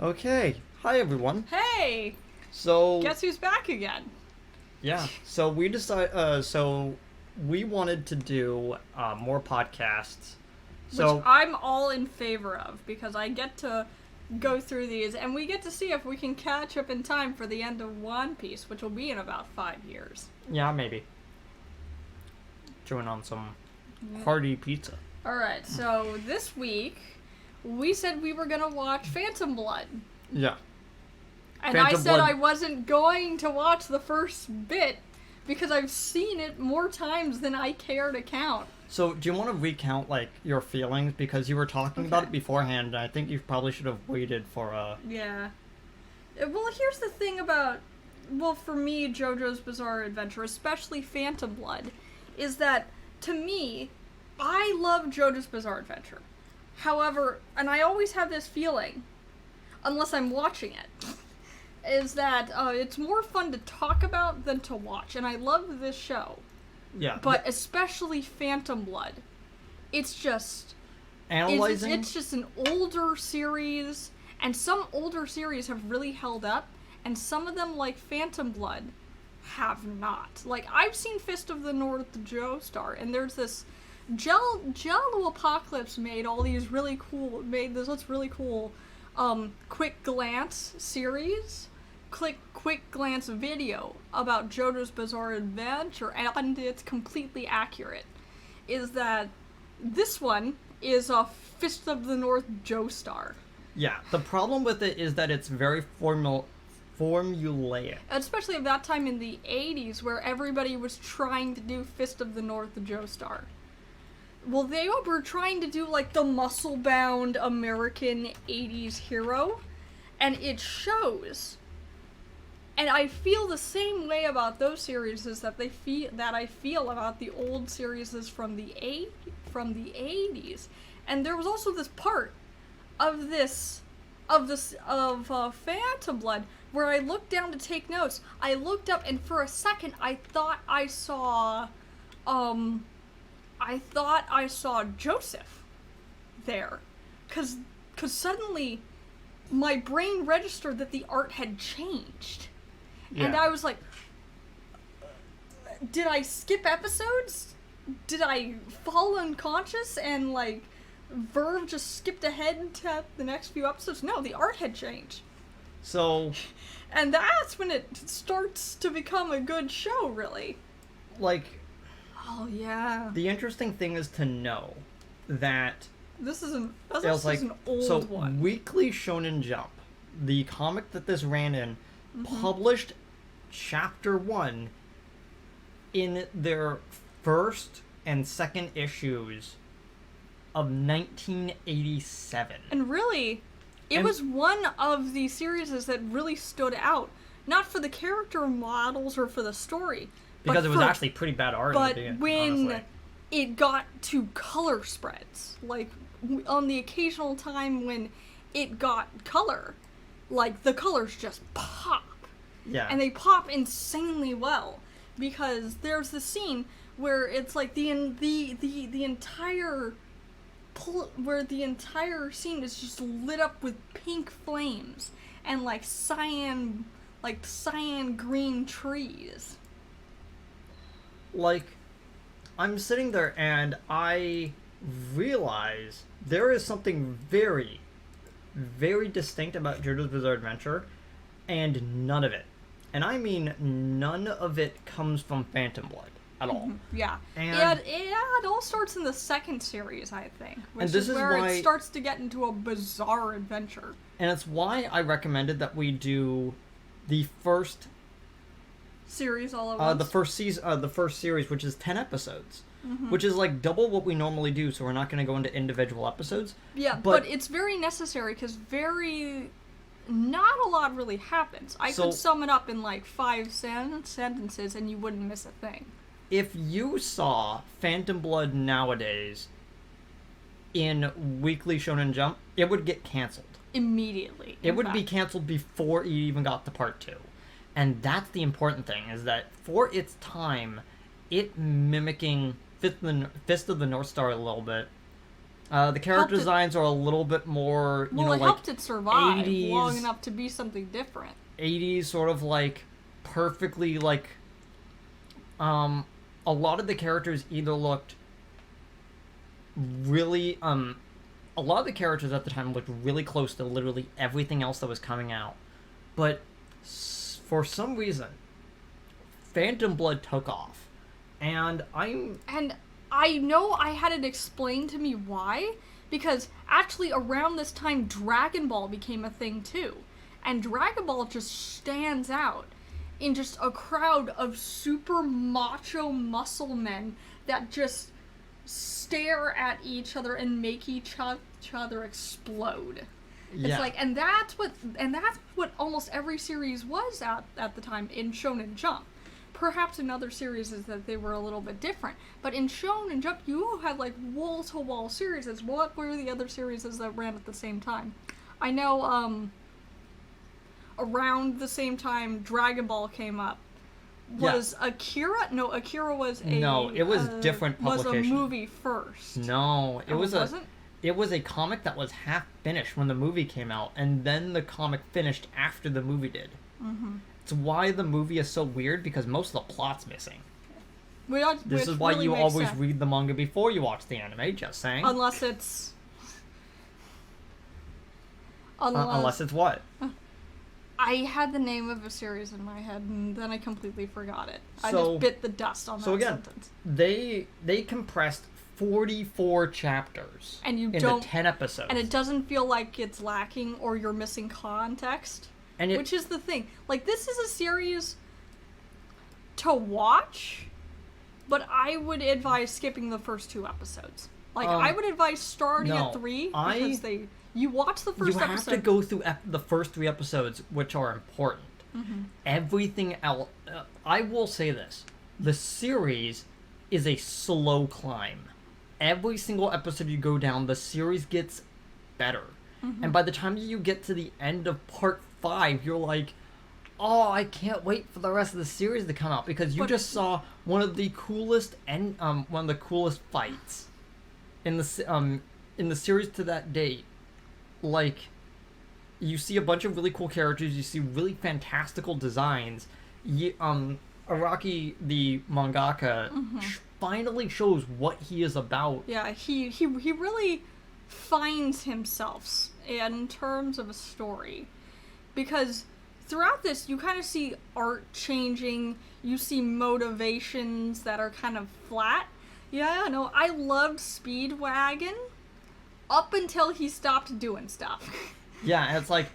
Okay. Hi, everyone. Hey! So, Guess who's back again? yeah. So we decided. So we wanted to do more podcasts. So Which I'm all in favor of because I get to go through these and we get to see if we can catch up in time for the end of One Piece, which will be in about 5 years. yeah, maybe chewing on some hearty pizza. Alright, so this week we said we were gonna watch Phantom Blood. Yeah. And Phantom I said Blood. I wasn't going to watch the first bit because I've seen it more times than I care to count. So do you want to recount like your feelings because you were talking about it beforehand? And I think you probably should have waited for Yeah. Well, here's the thing about, well, for me, JoJo's Bizarre Adventure, especially Phantom Blood, is that, to me, I love JoJo's Bizarre Adventure. However, and I always have this feeling, unless I'm watching it, is that it's more fun to talk about than to watch, and I love this show. Yeah. But especially Phantom Blood. It's just... Analyzing. It's just an older series, and some older series have really held up, and some of them, like Phantom Blood, have not. Like, I've seen Fist of the North Joestar, and there's this Jello Apocalypse made this really cool quick glance series, quick glance video about JoJo's Bizarre Adventure, and it's completely accurate. Is that this one is a Fist of the North Joestar. Yeah. The problem with it is that it's very formulaic. Especially at that time in the 80s where everybody was trying to do Fist of the North Joestar. Well, they were trying to do like the muscle-bound American 80s hero, and it shows. And I feel the same way about those series as that I feel about the old series from the 80s. And there was also this part of Phantom Blood where I looked down to take notes. I looked up, and for a second I thought I saw Joseph there, cause suddenly my brain registered that the art had changed. Yeah. And I was like, did I skip episodes? Did I fall unconscious and, like, Verve just skipped ahead to the next few episodes? No, the art had changed. So... And that's when it starts to become a good show, really. Like... Oh, yeah. The interesting thing is to know that... This is an old so one. Weekly Shonen Jump, the comic that this ran in, published Chapter 1 in their first and second issues of 1987. And really, it was one of the series that really stood out. Not for the character models or for the story. Because it was actually pretty bad art. But when honestly. it got to color spreads, like on the occasional time when it got color, like the colors just pop. Yeah. And they pop insanely well, because there's the scene where it's like the entire scene is just lit up with pink flames and like cyan green trees. Like, I'm sitting there and I realize there is something very, very distinct about JoJo's Bizarre Adventure, and none of it. And I mean none of it comes from Phantom Blood at all. Yeah. And it all starts in the second series, I think. Which and this is where why, it starts to get into a bizarre adventure. And it's why I recommended that we do the first series all at once. the first series, which is 10 episodes. Which is like double what we normally do, so we're not going to go into individual episodes. Yeah, but it's very necessary because not a lot really happens. I could sum it up in like 5 sentences and you wouldn't miss a thing. If you saw Phantom Blood nowadays in Weekly Shonen Jump, it would get canceled. Immediately. It would be canceled before it even got to part 2. And that's the important thing, is that for its time, it mimicking Fist of the North Star a little bit, The character designs are a little bit more, well, it like helped it survive 80s, long enough to be something different. 80s sort of like perfectly like a lot of the characters either looked really a lot of the characters at the time looked really close to literally everything else that was coming out. But for some reason, Phantom Blood took off. And I know I had it explained to me why, because actually around this time Dragon Ball became a thing too. And Dragon Ball just stands out in just a crowd of super macho muscle men that just stare at each other and make each other explode. yeah. It's like, and that's what almost every series was at the time in Shonen Jump. Perhaps in other series is that they were a little bit different, but in Shonen Jump you had like wall-to-wall series. What were the other series that ran at the same time? I know around the same time Dragon Ball came up. Was Akira? No, Akira was a... No, it was different publication. Was a movie first. No, it wasn't? It was a comic that was half finished when the movie came out, and then the comic finished after the movie did. Mm-hmm. It's why the movie is so weird, because most of the plot's missing. This is why you always read the manga before you watch the anime, just saying. Unless it's... Unless it's what? I had the name of a series in my head, and then I completely forgot it. I So- just bit the dust on that sentence. They compressed 44 chapters And you into don't... 10 episodes. And it doesn't feel like it's lacking or you're missing context. And Which is the thing. Like, this is a series to watch, but I would advise skipping the first 2 episodes. Like, I would advise starting at 3, because you watch the first episode. You have to go through the first 3 episodes, which are important. Mm-hmm. Everything else... I will say this. The series is a slow climb. Every single episode you go down, the series gets better. Mm-hmm. And by the time you get to the end of part 5, you're like, oh, I can't wait for the rest of the series to come out, because you just saw one of the coolest fights in the series to that date. Like, you see a bunch of really cool characters, you see really fantastical designs. Araki, the mangaka, finally shows what he is about. Yeah, he really finds himself in terms of a story. Because throughout this, you kind of see art changing, you see motivations that are kind of flat. Yeah, no, I loved Speedwagon up until he stopped doing stuff. Yeah, and it's like,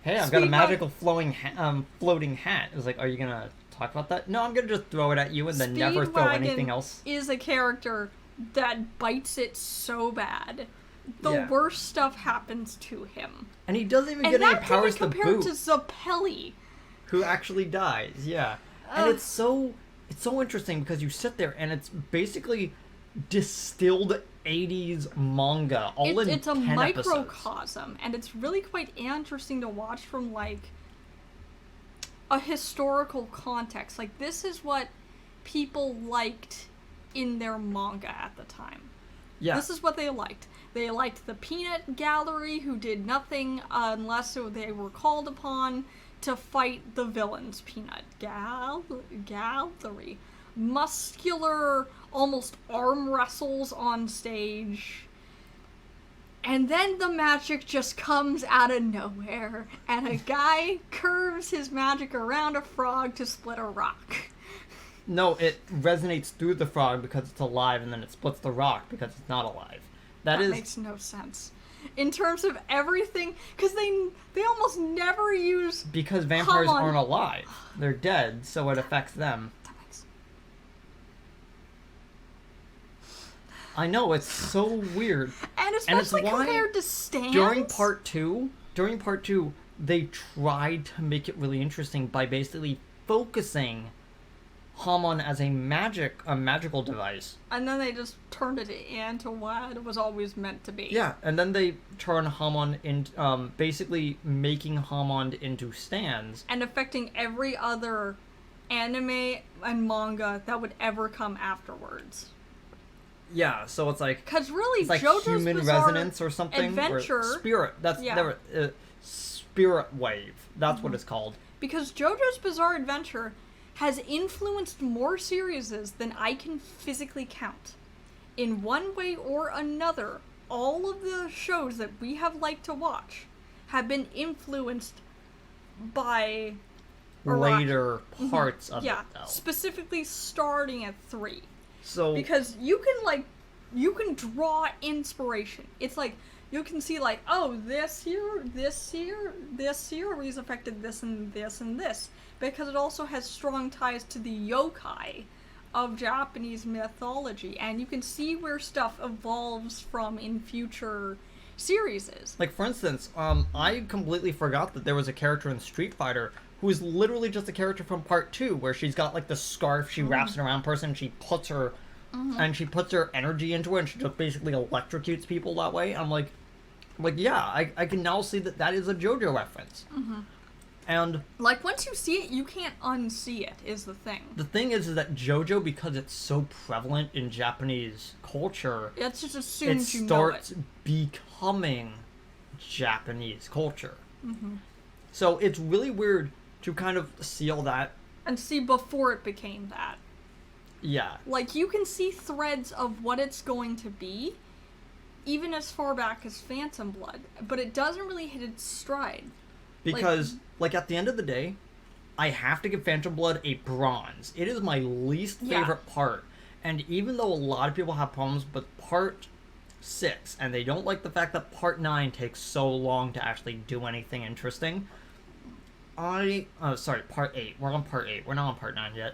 hey, I've got a magical floating hat. It's like, are you gonna talk about that? No, I'm gonna just throw it at you and then never throw anything else. Is a character that bites it so bad. The worst stuff happens to him. And he doesn't even get any powers to boot. Compared to Zappelli, who actually dies, yeah. And it's so interesting, because you sit there and it's basically distilled 80s manga all in 10 episodes. It's a microcosm, and it's really quite interesting to watch from, like, a historical context. Like, this is what people liked in their manga at the time. Yeah. This is what they liked. They liked the peanut gallery, who did nothing unless they were called upon to fight the villains. Peanut gallery. Muscular, almost arm wrestles on stage. And then the magic just comes out of nowhere, and a guy curves his magic around a frog to split a rock. No, it resonates through the frog because it's alive, and then it splits the rock because it's not alive. That makes no sense. In terms of everything, because they almost never use... Because vampires aren't alive. They're dead, so it affects them. I know, it's so weird. And especially compared to Stans. During part two, they tried to make it really interesting by basically focusing Hamon as a magical device. And then they just turned it into what it was always meant to be. Yeah, and then they turn Hamon into, basically making Hamon into Stans. And affecting every other anime and manga that would ever come afterwards. Yeah, so it's like... Because really, It's like JoJo's human Bizarre resonance or something. Adventure... Or spirit. That's... Yeah. Spirit wave. That's what it's called. Because JoJo's Bizarre Adventure has influenced more series than I can physically count. In one way or another, all of the shows that we have liked to watch have been influenced by Later parts of yeah, it, though. specifically starting at 3. So... Because you can draw inspiration. It's like, you can see like, oh, this series affected this and this and this. Because it also has strong ties to the yokai of Japanese mythology. And you can see where stuff evolves from in future series. Like, for instance, I completely forgot that there was a character in Street Fighter who is literally just a character from Part 2, where she's got, like, the scarf, she wraps it around person, and she puts her... And she puts her energy into it, and she just basically electrocutes people that way. I'm like, yeah, I can now see that that is a JoJo reference. And... Like, once you see it, you can't unsee it, is the thing. The thing is that JoJo, because it's so prevalent in Japanese culture... It's just as soon as you know it. starts becoming Japanese culture. So it's really weird to kind of see all that. And see before it became that. Yeah. Like, you can see threads of what it's going to be, even as far back as Phantom Blood, but it doesn't really hit its stride. Because, like at the end of the day, I have to give Phantom Blood a bronze. It is my least favorite part. And even though a lot of people have problems with Part 6, and they don't like the fact that Part 9 takes so long to actually do anything interesting, sorry, Part 8. We're on Part 8. We're not on Part 9 yet.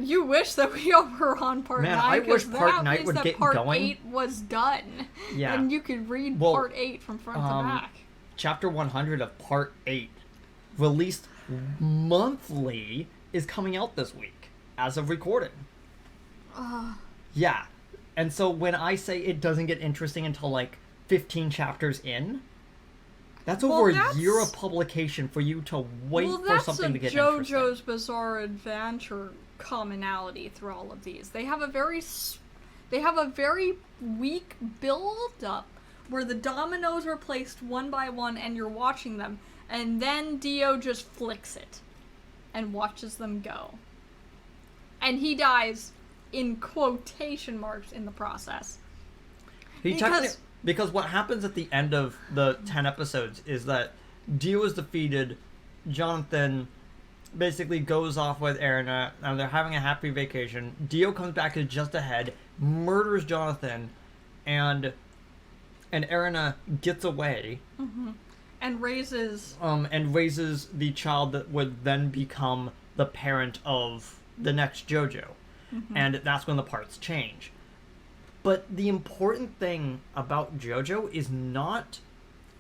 You wish that we were on Part 9. Man, I wish Part 9 would get Part going. 8 was done. Yeah. And you could read Part 8 from front to back. Chapter 100 of Part 8, released monthly, is coming out this week, as of recording. Yeah. And so when I say it doesn't get interesting until, like, 15 chapters in, that's over a year of publication for you to wait for something to get interesting. JoJo's Bizarre Adventure commonality through all of these. They have a very weak build-up where the dominoes are placed one by one and you're watching them, and then Dio just flicks it and watches them go. And he dies in quotation marks in the process. Because what happens at the end of the 10 episodes is that Dio is defeated, Jonathan basically goes off with Erina, and they're having a happy vacation. Dio comes back as just ahead, murders Jonathan, and Erina gets away. And raises the child that would then become the parent of the next JoJo. And that's when the parts change. But the important thing about JoJo is not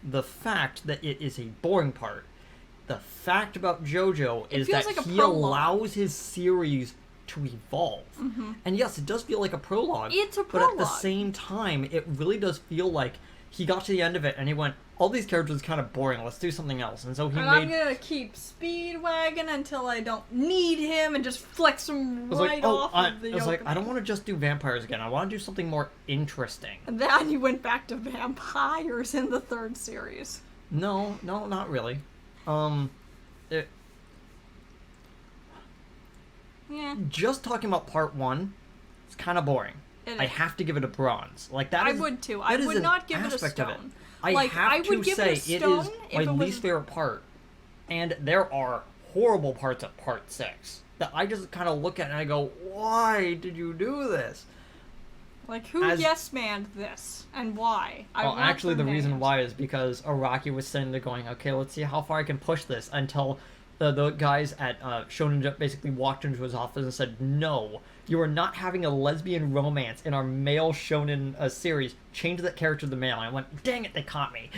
the fact that it is a boring part. The fact about JoJo is that like he allows his series to evolve. And yes, it does feel like a prologue. It's a prologue. But at the same time, it really does feel like he got to the end of it and he went, all these characters are kind of boring, let's do something else. And so I'm gonna keep Speedwagon until I don't need him and just flex him right off of the I was like, I don't want to just do vampires again. I want to do something more interesting. And then you went back to vampires in the 3rd series. No, not really. Just talking about Part 1, it's kind of boring. I have to give it a bronze. Like that. I would too. I would not give it a stone. I have to say it is my least favorite part, and there are horrible parts of Part 6 that I just kind of look at and I go, "Why did you do this?" Like, who yes-manned this, and why? Actually, the reason why is because Araki was sitting there going, "Okay, let's see how far I can push this," until the guys at Shonen Jump basically walked into his office and said, "No, you are not having a lesbian romance in our male shonen series. Change that character to the male." And I went, "Dang it, they caught me."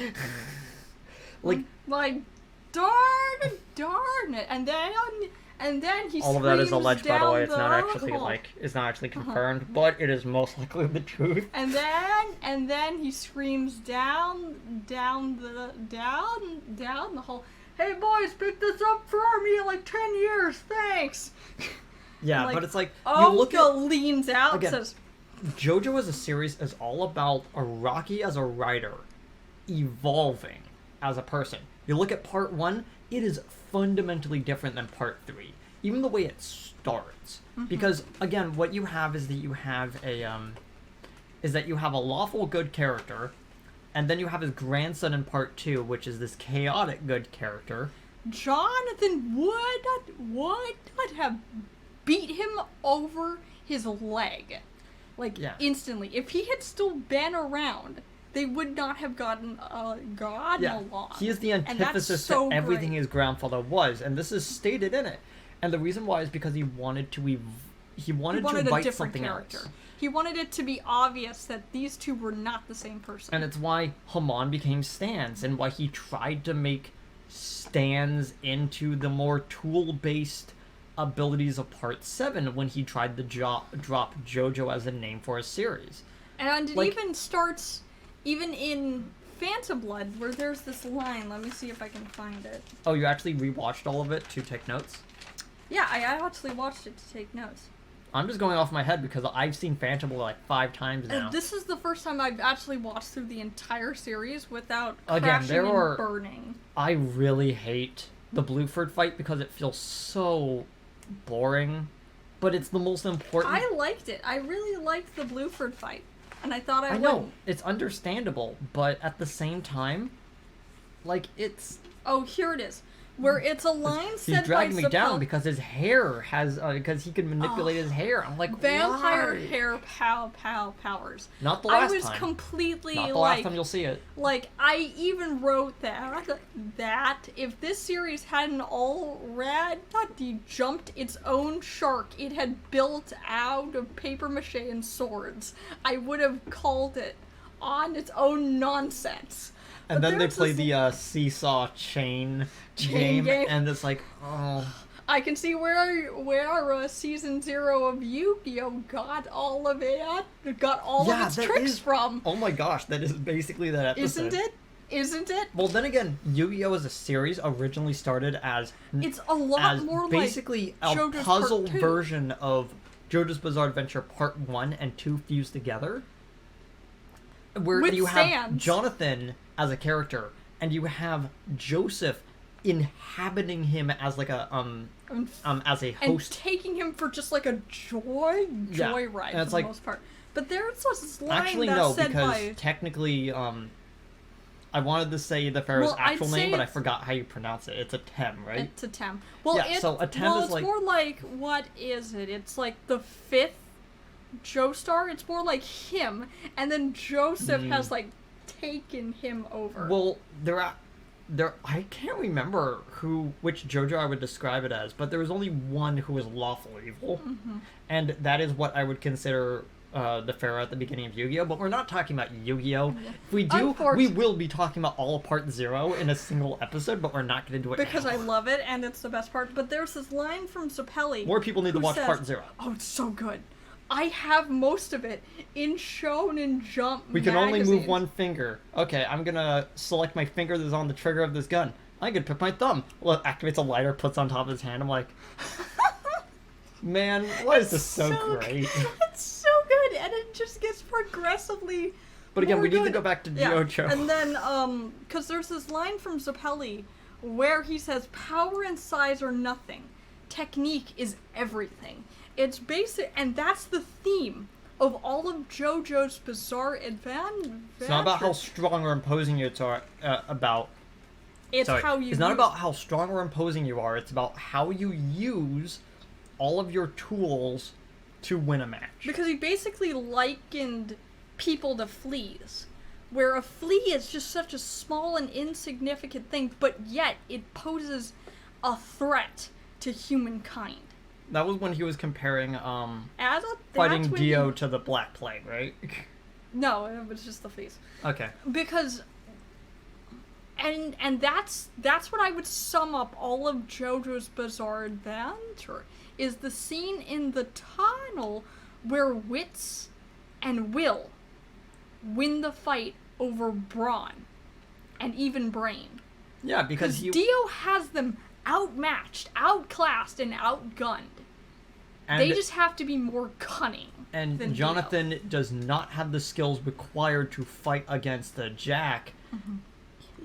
Like, darn it. And then he all of that is alleged, by the way. It's not actually confirmed, but it is most likely the truth. And then he screams down the hole. "Hey boys, pick this up for me in like 10 years, thanks." Yeah, but it's like, Oka leans out and says, JoJo as a series is all about Araki as a writer evolving as a person. You look at part 1, it is fundamentally different than part 3. Even the way it starts. Because again, what you have is that you have a lawful good character, and then you have his grandson in part 2, which is this chaotic good character. Jonathan would not have beat him over his leg. Like, instantly. If he had still been around, they would not have gotten along. He is the antithesis to everything his grandfather was, and this is stated in it. And the reason why is because he wanted to write something else. He wanted it to be obvious that these two were not the same person. And it's why Haman became Stans, and why he tried to make Stans into the more tool-based abilities of Part 7 when he tried to drop JoJo as a name for a series. And it even starts, even in Phantom Blood, where there's this line. Let me see if I can find it. Oh, you actually rewatched all of it to take notes? Yeah, I actually watched it to take notes. I'm just going off my head because I've seen Phantom Blood like 5 times now. This is the first time I've actually watched through the entire series without Again, crashing and burning. I really hate the Blueford fight because it feels so boring, but it's the most important. I liked it. I really liked the Blueford fight, and I thought I know, it's understandable, but at the same time, like, it's... Oh, here it is. Where it's a line said by He's dragging me down because his hair has, because he can manipulate his hair. I'm like, vampire why? hair powers. Not the last time. I was completely Not the last time you'll see it. Like, I even wrote that if this series hadn't already jumped its own shark it had built out of paper mache and swords, I would have called it on its own nonsense. And then they play the seesaw chain game, and it's like, oh. I can see where season 0 of Yu-Gi-Oh got all of its tricks from. Oh my gosh, that is basically that episode. Isn't it? Well, then again, Yu-Gi-Oh as a series originally started as it's a lot more basically like a JoJo's puzzle Part 2. version of JoJo's Bizarre Adventure Part 1 and 2 fused together. Where With you have Sans. Jonathan as a character, and you have Joseph inhabiting him as like a as a host, and taking him for just like a joyride for the most part. But there's this line actually that's said because by... technically I wanted to say the pharaoh's actual name, but I forgot how you pronounce it. It's a Tem, right? It's a Tem. Well, so a Tem is it's like... more like, what is it? It's like the 5th Joestar. It's more like him, and then Joseph has like taken him over. Well, I can't remember which JoJo I would describe it as, but there was only one who was lawful evil, and that is what I would consider the pharaoh at the beginning of Yu-Gi-Oh! But we're not talking about Yu-Gi-Oh! If we do, we will be talking about all of Part 0 in a single episode, but we're not going to do it because now. I love it, and it's the best part. But there's this line from Zappelli. More people need to watch Part 0. Oh, it's so good. I have most of it in Shonen Jump We can magazine. only move one finger. Okay, I'm gonna select my finger that's on the trigger of this gun. I could pick my thumb. Well, it activates a lighter, puts on top of his hand. I'm like, man, why is this so great? It's so good, and it just gets progressively. But again, we need to good. go back to JoJo. And then, because there's this line from Zappelli where he says, "Power and size are nothing. Technique is everything." It's basic, and that's the theme of all of JoJo's Bizarre Adventure. It's not about how strong or imposing you are. It's not about how strong or imposing you are. It's about how you use all of your tools to win a match. Because he basically likened people to fleas, where a flea is just such a small and insignificant thing, but yet it poses a threat to humankind. That was when he was comparing fighting Dio to the Black Plague, right? No, it was just the fleas. Okay. Because and that's what I would sum up all of JoJo's Bizarre Adventure is the scene in the tunnel where wits and will win the fight over brawn and even brain. Yeah, because Dio has them outmatched, outclassed, and outgunned. They just have to be more cunning. And Than Jonathan does not have the skills required to fight against the Jack. Mm-hmm.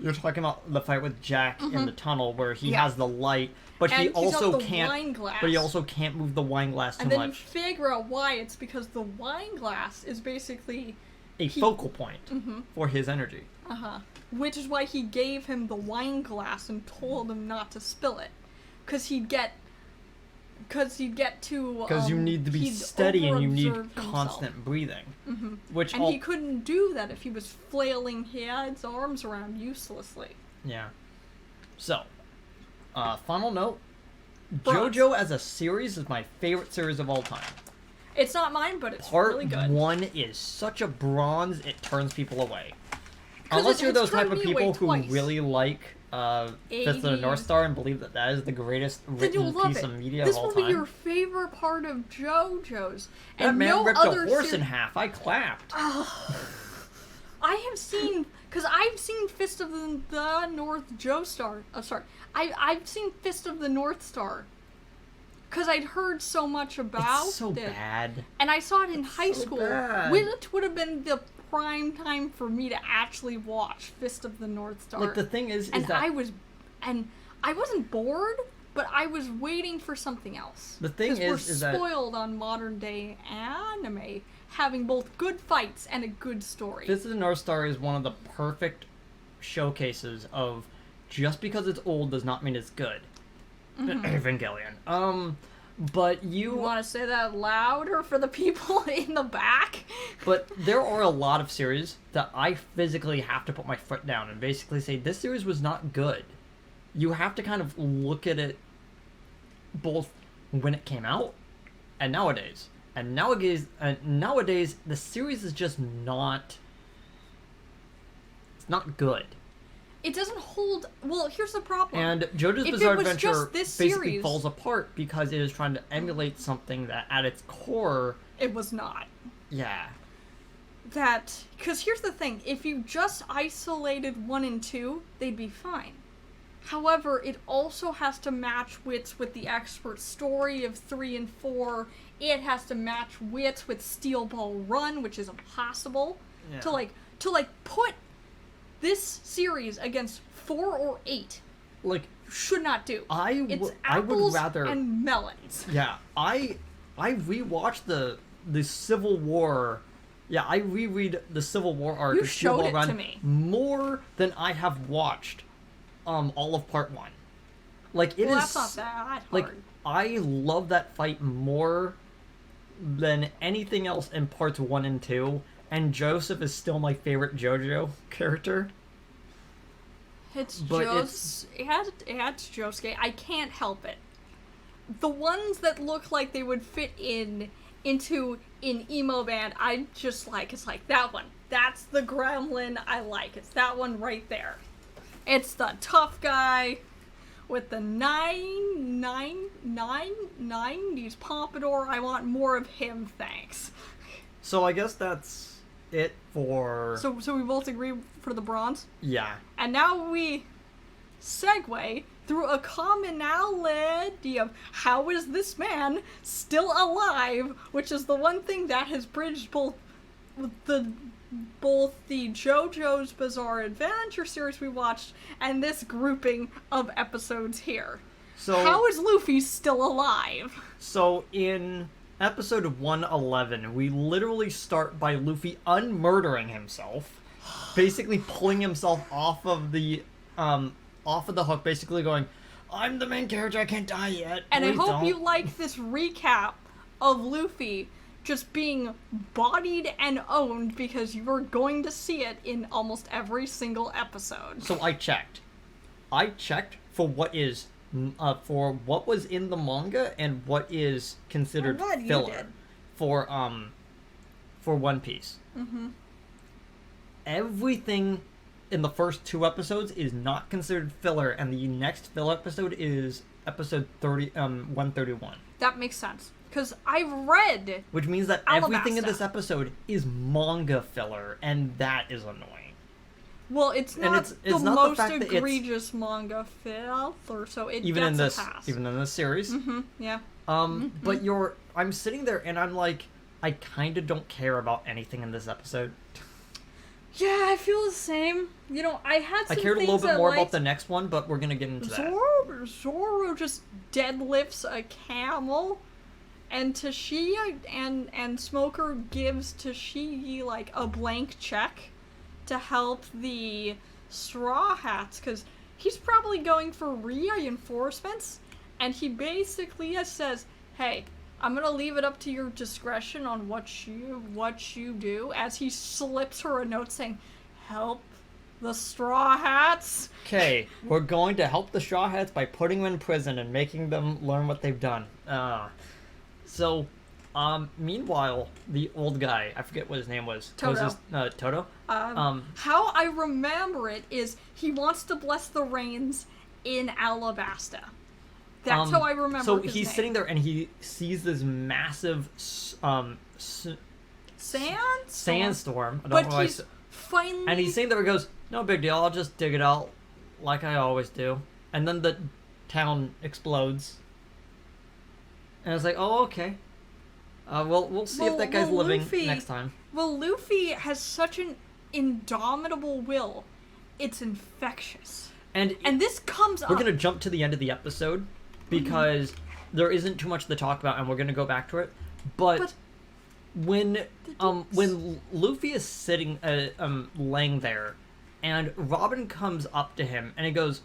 You're talking about the fight with Jack in the tunnel where he Yeah. has the light, but And he he's got also the can't. wine glass. But he also can't move the wine glass too And then you much. figure out why. It's because the wine glass is basically A focal point Mm-hmm. for his energy. which is why he gave him the wine glass and told him not to spill it, because he'd get to. Because you need to be he'd steady and you need over-observe himself. constant breathing. Which And he couldn't do that if he was flailing his arms around uselessly. Yeah. So, final note. Bronze. JoJo as a series is my favorite series of all time. It's not mine, but it's Part really good. 1 is such a bronze, it turns people away. 'Cause Unless you're it's those type turned of me away people who twice. really like Fist of the 80s. North Star and believe that that is the greatest Then you'll written love piece it. of media This of all will time. be your favorite part of JoJo's. That And man no ripped other a horse seri- in half. I clapped. I have seen, because I've seen Fist of the North Joestar. I've seen Fist of the North Star. Because I'd heard so much about It's so it. bad. And I saw it in high so school, bad. which would have been the prime time for me to actually watch Fist of the North Star. Like, the thing is and that... I wasn't bored, but I was waiting for something else. The thing 'Cause we're is that... spoiled on modern day anime, having both good fights and a good story. Fist of the North Star is one of the perfect showcases of just because it's old does not mean it's good. Evangelion. But You want to say that louder for the people in the back? But there are a lot of series that I physically have to put my foot down and basically say, this series was not good. You have to kind of look at it both when it came out and nowadays. And nowadays, the series is just not... It's not good. It doesn't hold... Well, here's the problem. And JoJo's If it Bizarre was Adventure just this basically series- falls apart because it is trying to emulate something that at its core... It was not. Yeah. Because here's the thing, if you just isolated 1 and 2, they'd be fine. However, it also has to match wits with the expert story of 3 and 4. It has to match wits with Steel Ball Run, which is impossible. Yeah. To put this series against 4 or 8, Like, should not do. I It's would apples rather... and melons. Yeah, I rewatched the Civil War. Yeah, I reread the Civil War arc You of Steel showed Ball it Run to me. more than I have watched all of part 1. Like, it Well, is that's not that hard. like, I love that fight more than anything else in parts 1 and 2, and Joseph is still my favorite JoJo character. It's But it's Josuke. I can't help it. The ones that look like they would fit into an emo band, I just like. It's like that one. That's the gremlin I like. It's that one right there. It's the tough guy with the 90s pompadour. I want more of him, thanks. So I guess that's it for... So we both agree for the bronze? yeah. And now we segue through a commonality of how is this man still alive, which is the one thing that has bridged both the JoJo's Bizarre Adventure series we watched and this grouping of episodes here. So How is Luffy still alive? So in episode 111, we literally start by Luffy unmurdering himself, basically pulling himself off of the hook, basically going, "I'm the main character, I can't die yet." And I Please hope don't." you like this recap of Luffy just being bodied and owned, because you're going to see it in almost every single episode. So I checked for what is for what was in the manga and what is considered I'm glad you filler did. for One Piece. Mm-hmm. Everything in the first 2 episodes is not considered filler, and the next filler episode is episode 131. That makes sense. Because I've read... Which means that everything in Alabasta. this episode is manga filler, and that is annoying. Well, it's not it's the not the most fact that it's- egregious manga filler, so it Even in gets this, a pass. even in this series. Mm-hmm, yeah. But I'm sitting there and I'm like, I kind of don't care about anything in this episode. Yeah, I feel the same. You know, I had some I cared a things little bit that, more like, about the next one, but we're gonna get into that. Zoro just deadlifts a camel, and Tashia and Smoker gives Tashigi, like, a blank check to help the Straw Hats, because he's probably going for reinforcements, and he basically says, hey, I'm gonna leave it up to your discretion on what you do, as he slips her a note saying, help the Straw Hats. Okay, we're going to help the Straw Hats by putting them in prison and making them learn what they've done. Meanwhile, the old guy, I forget what his name was. Toto. Toto? How I remember it is he wants to bless the rains in Alabasta. That's how I remember So his he's name. sitting there and he sees this massive sandstorm. I don't But know why he's finally... and he's sitting there and goes, no big deal, I'll just dig it out like I always do. And then the town explodes. And it's like, oh, okay. We'll see if that guy's living Luffy, next time. Well, Luffy has such an indomitable will. It's infectious. And this comes up... We're going to jump to the end of the episode because there isn't too much to talk about and we're going to go back to it. But when Luffy is sitting laying there and Robin comes up to him and he goes,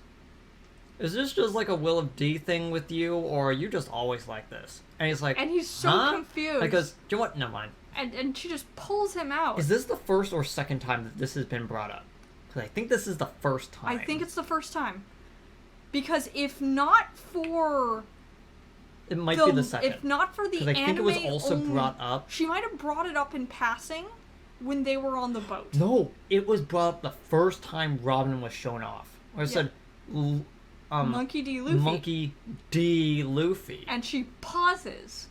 is this just like a Will of D thing with you, or are you just always like this? And he's like, and he's so confused. And he goes, do you know what? Never mind. And she just pulls him out. Is this the first or second time that this has been brought up? Because I think this is the first time. I think it's the first time. Because if not for... It might be the second. If not for the anime... Because I think it was also brought up... She might have brought it up in passing when they were on the boat. No, it was brought up the first time Robin was shown off. Where it said... Monkey D. Luffy. Monkey D. Luffy. And she pauses.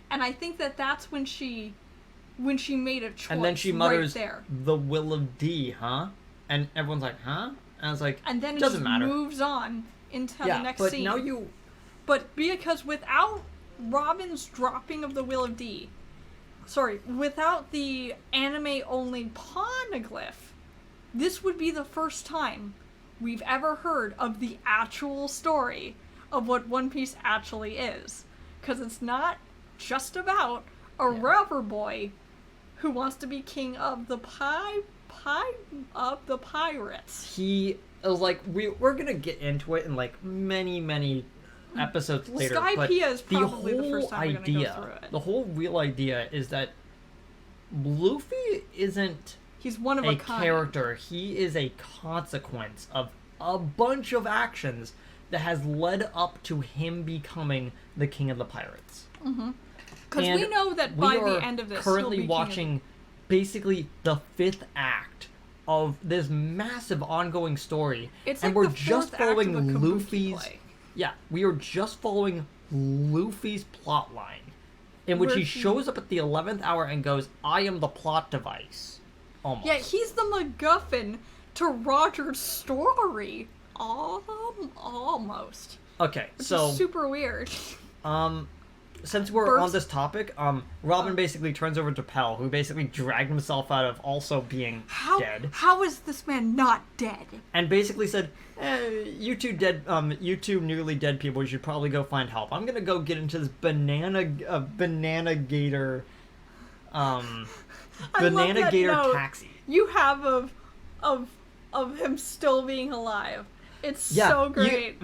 And I think that's when she made a choice. And then she mutters, right there. the Will of D, huh? And everyone's like, huh? And I was like, and then it doesn't just matter. Moves on into the next but scene. now you... But because without Robin's dropping of the Will of D, without the anime-only poneglyph, this would be the first time we've ever heard of the actual story of what One Piece actually is. Because it's not just about a rubber boy who wants to be king of the pirates. He was like, we're gonna get into it in like many episodes later. Skypiea is probably the first time we're gonna go through it. The whole real idea is that Luffy isn't He's one of a kind. Character. He is a consequence of a bunch of actions that has led up to him becoming the king of the pirates. Mm-hmm. Because we know that by the end of this, currently watching basically the 5th act of this massive ongoing story. It's and like we're the just fourth act following of a kabuki Luffy's play. Yeah, we are just following Luffy's plot line, in which he shows up at the 11th hour and goes, I am the plot device. Almost. Yeah, he's the MacGuffin to Roger's story. Almost. Okay, Which so is super weird. Since we're on this topic, Robin basically turns over to Pell, who basically dragged himself out of also being dead. How is this man not dead? And basically said, you two newly dead people, you should probably go find help. I'm gonna go get into this banana gator taxi. You have of him still being alive. It's so great.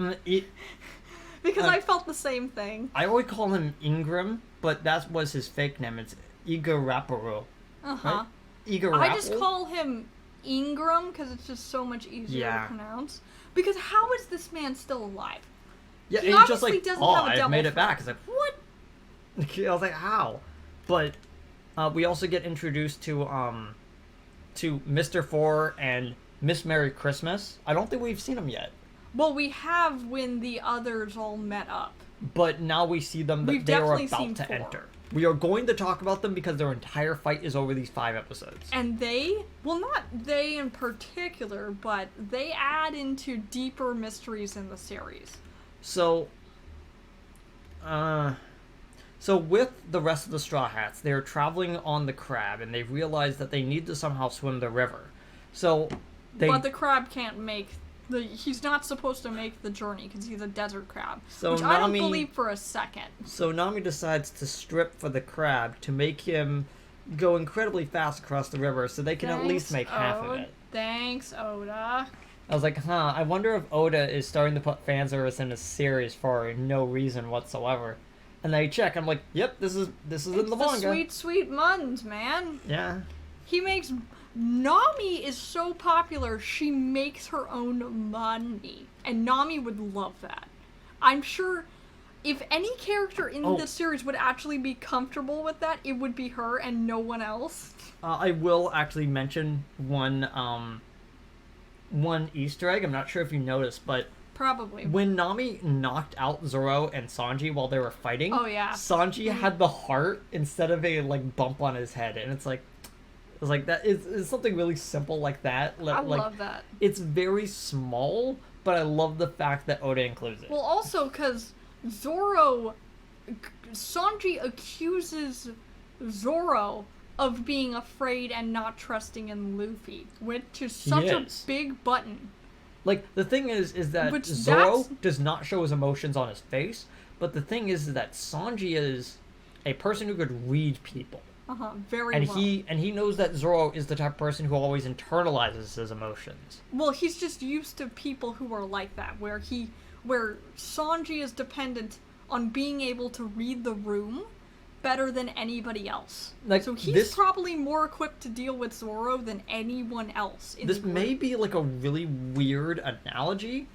Because I felt the same thing. I always call him Ingram, but that was his fake name. It's Iga Raparo. Uh-huh. Right? Iga Rapple? I just call him Ingram because it's just so much easier to pronounce. Because how is this man still alive? Yeah, he he's just like, I've made it back. It's like, what? I was like, how? But we also get introduced to Mr. Four and Miss Merry Christmas. I don't think we've seen them yet. Well, we have when the others all met up. But now we see them that they are about to enter. We are going to talk about them because their entire fight is over these 5 episodes. And not they in particular, but they add into deeper mysteries in the series. So So with the rest of the Straw Hats, they're traveling on the crab, and they realize that they need to somehow swim the river. So they. But the crab can't make he's not supposed to make the journey because he's a desert crab, So which I don't Nami- believe for a second. So Nami decides to strip for the crab to make him go incredibly fast across the river, so they can at least make half of it. Thanks, Oda. I was like, I wonder if Oda is starting to put fan service in a series for no reason whatsoever. And I check, I'm like, yep, this is in the manga. Sweet, sweet Muns, man. Yeah. He makes... Nami is so popular, she makes her own money. And Nami would love that. I'm sure if any character in this series would actually be comfortable with that, it would be her and no one else. I will actually mention one Easter egg. I'm not sure if you noticed, but Probably. when Nami knocked out Zoro and Sanji while they were fighting, Oh, yeah. Sanji had the heart instead of a bump on his head, and it's like that is something really simple like that. I love that. It's very small, but I love the fact that Oda includes it. Well, also because Sanji accuses Zoro of being afraid and not trusting in Luffy, which is such a big button. Like, the thing is that Zoro does not show his emotions on his face, but the thing is that Sanji is a person who could read people. Very well. And he knows that Zoro is the type of person who always internalizes his emotions. Well, he's just used to people who are like that, where Sanji is dependent on being able to read the room better than anybody else. So he's probably more equipped to deal with Zoro than anyone else in the group. This may be like a really weird analogy,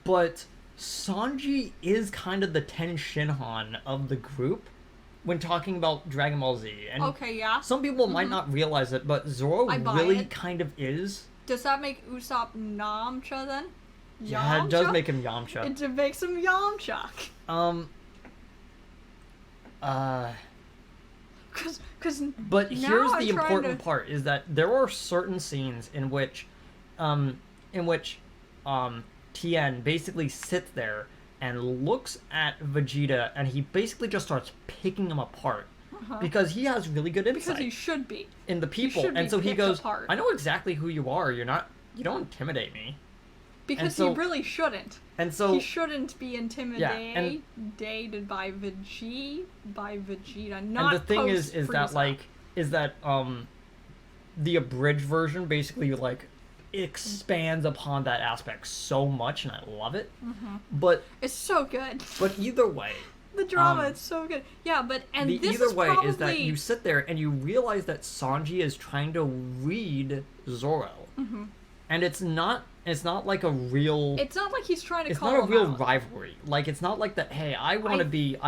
but Sanji is kind of the Ten Shinhan of the group when talking about Dragon Ball Z. And okay, yeah. some people might not realize it, but Zoro really kind of is. Does that make Usopp Yamcha then? Yeah, it does make him Yamcha. It makes him Yamcha. But here's the important part: is that there are certain scenes in which Tien basically sits there and looks at Vegeta, and he basically just starts picking him apart because he has really good insight. Because he should be in the people, and so he goes, apart. "I know exactly who you are. You don't intimidate me." Because he really shouldn't. And so he shouldn't be intimidated by Vegeta. Not and the thing is that the abridged version basically expands upon that aspect so much, and I love it. But it's so good. But either way, the drama is so good. Yeah, but is that you sit there and you realize that Sanji is trying to read Zoro, and it's not like a real. It's not like he's trying to. It's call not a real out. rivalry. Like, it's not like that. Hey, I want to be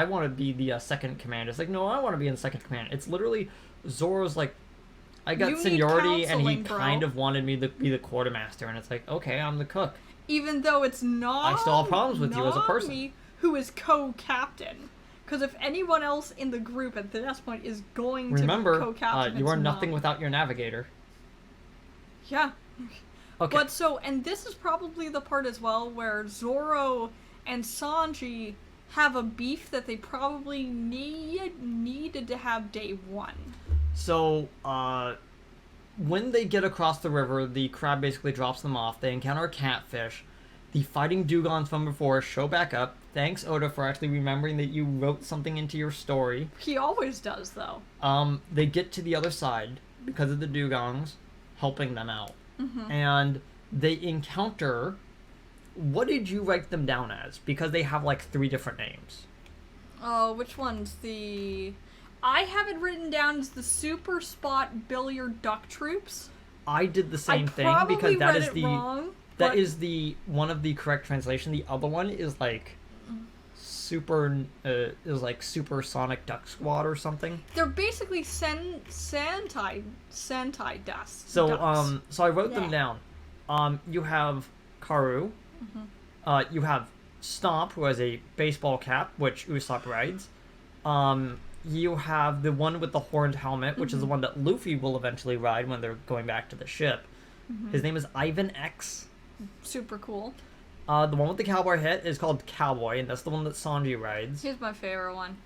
the second command. It's like, no, I want to be in second command. It's literally Zoro's like, I got seniority, and he kind of wanted me to be the quartermaster, and it's like, okay, I'm the cook. Even though it's not. I still have problems with you as a person. Who is co-captain? Because if anyone else in the group at this point is going to be co-captain, you are nothing without your navigator. Yeah. Okay. But and this is probably the part as well where Zoro and Sanji have a beef that they probably needed to have day one. So, when they get across the river, the crab basically drops them off. They encounter a catfish. The fighting Dugons from before show back up. Thanks, Oda, for actually remembering that you wrote something into your story. He always does, though. They get to the other side because of the Dugons helping them out. And they encounter... What did you write them down as? Because they have, 3 different names. Oh, which one's the... I have it written down as the Super Spot Billiard Duck Troops. I did the same thing because that is the one of the correct translation. The other one is Supersonic Duck Squad or something. They're basically Sentai dust. So ducks. So I wrote them down. You have Karu. You have Stomp, who has a baseball cap, which Usopp rides. You have the one with the horned helmet, which is the one that Luffy will eventually ride when they're going back to the ship. His name is Ivan X. Super cool. The one with the cowboy hat is called Cowboy, and that's the one that Sanji rides. Here's my favorite one.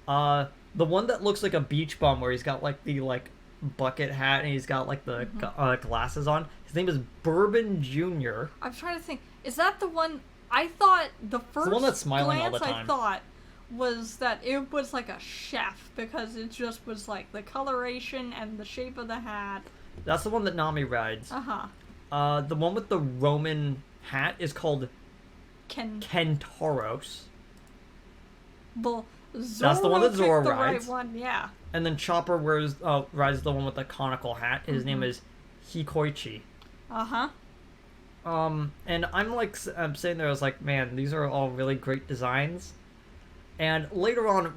The one that looks like a beach bum, where he's got like the like bucket hat and he's got like the glasses on. His name is Bourbon Junior. I'm trying to think. Is that the one? I thought the first one that's smiling all glance the time. I thought was that it was like a chef because it just was like the coloration and the shape of the hat. That's the one that Nami rides. The one with the Roman hat is called Kentaros. Well, That's the one that Zoro the rides. Right one, yeah. And then Chopper rides the one with the conical hat. His name is Hikoichi. And I'm sitting there, I was like, man, these are all really great designs. And later on,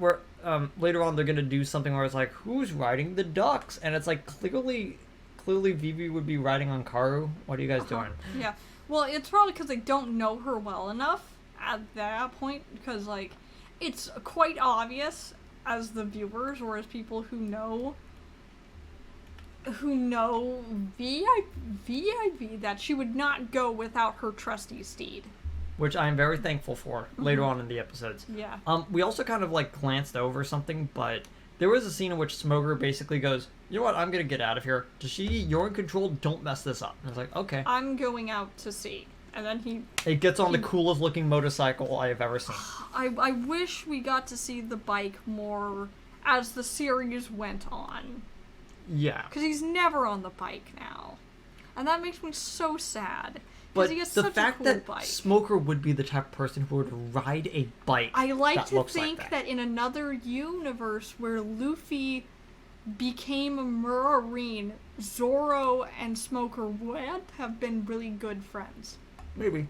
they're gonna do something where it's like, who's riding the ducks? And it's like clearly Vivi would be riding on Karu. What are you guys doing? Yeah. Well, it's probably because they don't know her well enough at that point, because like it's quite obvious as the viewers or as people who know Vivi that she would not go without her trusty steed. Which I'm very thankful for later on in the episodes. Yeah. We also kind of like glanced over something, but there was a scene in which Smoker basically goes, you know what, I'm gonna get out of here. Tashigi, you're in control, don't mess this up. And I was like, okay. I'm going out to sea. And then It gets on the coolest looking motorcycle I have ever seen. I wish we got to see the bike more as the series went on. Yeah. Because he's never on the bike now. And that makes me so sad. But he has the such fact a cool that bike. Smoker would be the type of person who would ride a bike I like that to looks think like that in another universe where Luffy became a Marine, Zoro and Smoker would have been really good friends. Maybe.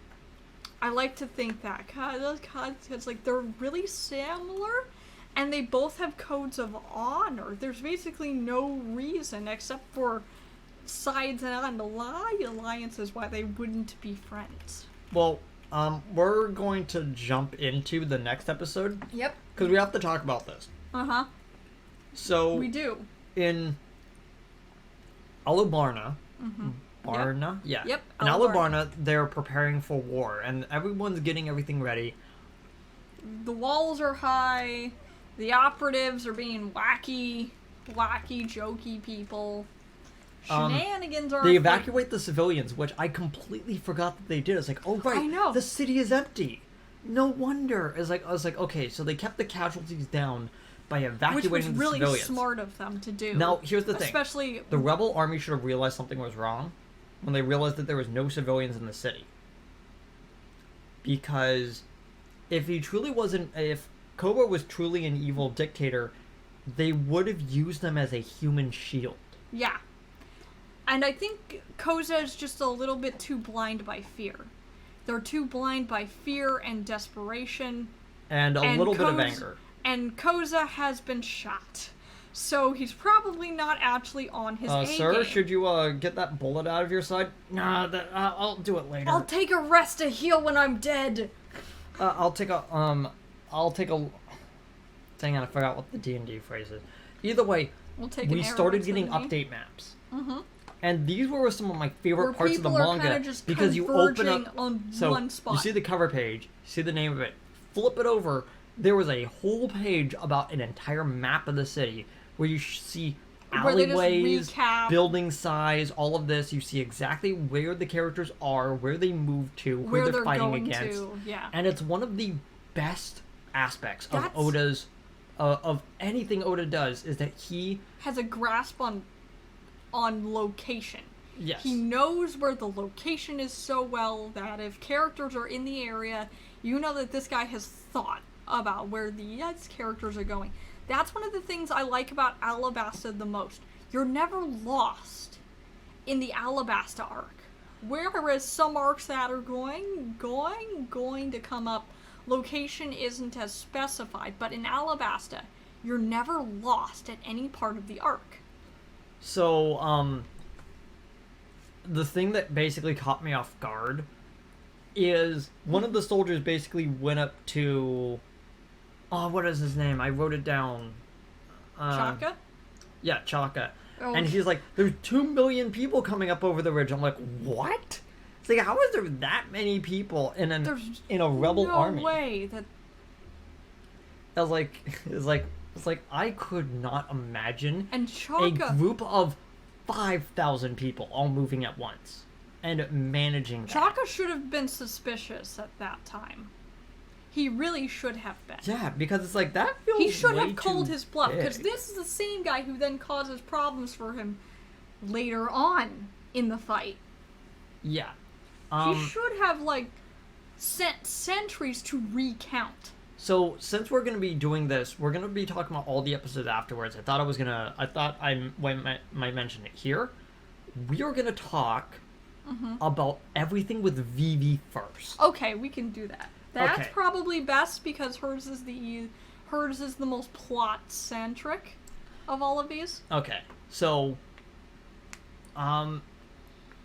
I like to think that because like they're really similar, and they both have codes of honor. There's basically no reason except for sides and alliances why they wouldn't be friends. Well, we're going to jump into the next episode. Yep. Because we have to talk about this. So we do. In Alubarna, Yep. Yeah. Yep. In Alubarna, they're preparing for war, and everyone's getting everything ready. The walls are high. The operatives are being wacky, jokey people. Shenanigans are. They evacuate the civilians, which I completely forgot that they did. It's like, oh right, I know. the city is empty. No wonder. I was like, okay, so they kept the casualties down by evacuating Which was the really civilians. Smart of them to do. Now, here's the thing. Especially the rebel army should have realized something was wrong when they realized that there was no civilians in the city. Because if Cobra was truly an evil dictator, they would have used them as a human shield. Yeah. And I think Koza is just a little bit too blind by fear. They're too blind by fear and desperation. And a little bit of anger. And Koza has been shot. So he's probably not actually on his A sir, game. should you get that bullet out of your side? Nah, I'll do it later. I'll take a rest to heal when I'm dead. I'll take a dang it, I forgot what the D&D phrase is. Either way, we started getting update maps. And these were some of my favorite parts of the manga because you open up one spot. You see the cover page, you see the name of it, flip it over, there was a whole page about an entire map of the city where you see alleyways, building size, all of this. You see exactly where the characters are, where they moved to, who they're fighting against. Yeah. And it's one of the best aspects of Oda's of anything Oda does is that he has a grasp on location. Yes. He knows where the location is so well that if characters are in the area, you know that this guy has thought about where these characters are going. That's one of the things I like about Alabasta the most. You're never lost in the Alabasta arc. Whereas some arcs that are going to come up, location isn't as specified, but in Alabasta, you're never lost at any part of the arc. So, the thing that basically caught me off guard is one of the soldiers basically went up to... Oh, what is his name? I wrote it down. Chaka? Yeah, Chaka. Oh. And he's like, there's 2 million people coming up over the ridge. I'm like, what? It's like, how is there that many people in a rebel army? No way that... I was like, It's like, I could not imagine And a Chaka, group of 5,000 people all moving at once and managing that. Chaka should have been suspicious at that time. He really should have been. Yeah, because it's like, that feels He should way have called too his bluff, big. because this is the same guy who then causes problems for him later on in the fight. Yeah. He should have, like, sent sentries to recount. So, since we're going to be doing this, we're going to be talking about all the episodes afterwards. I thought I might mention it here. We are going to talk about everything with Vivi first. Okay, we can do that. That's Okay. probably best because hers is the most plot centric of all of these. Okay, so,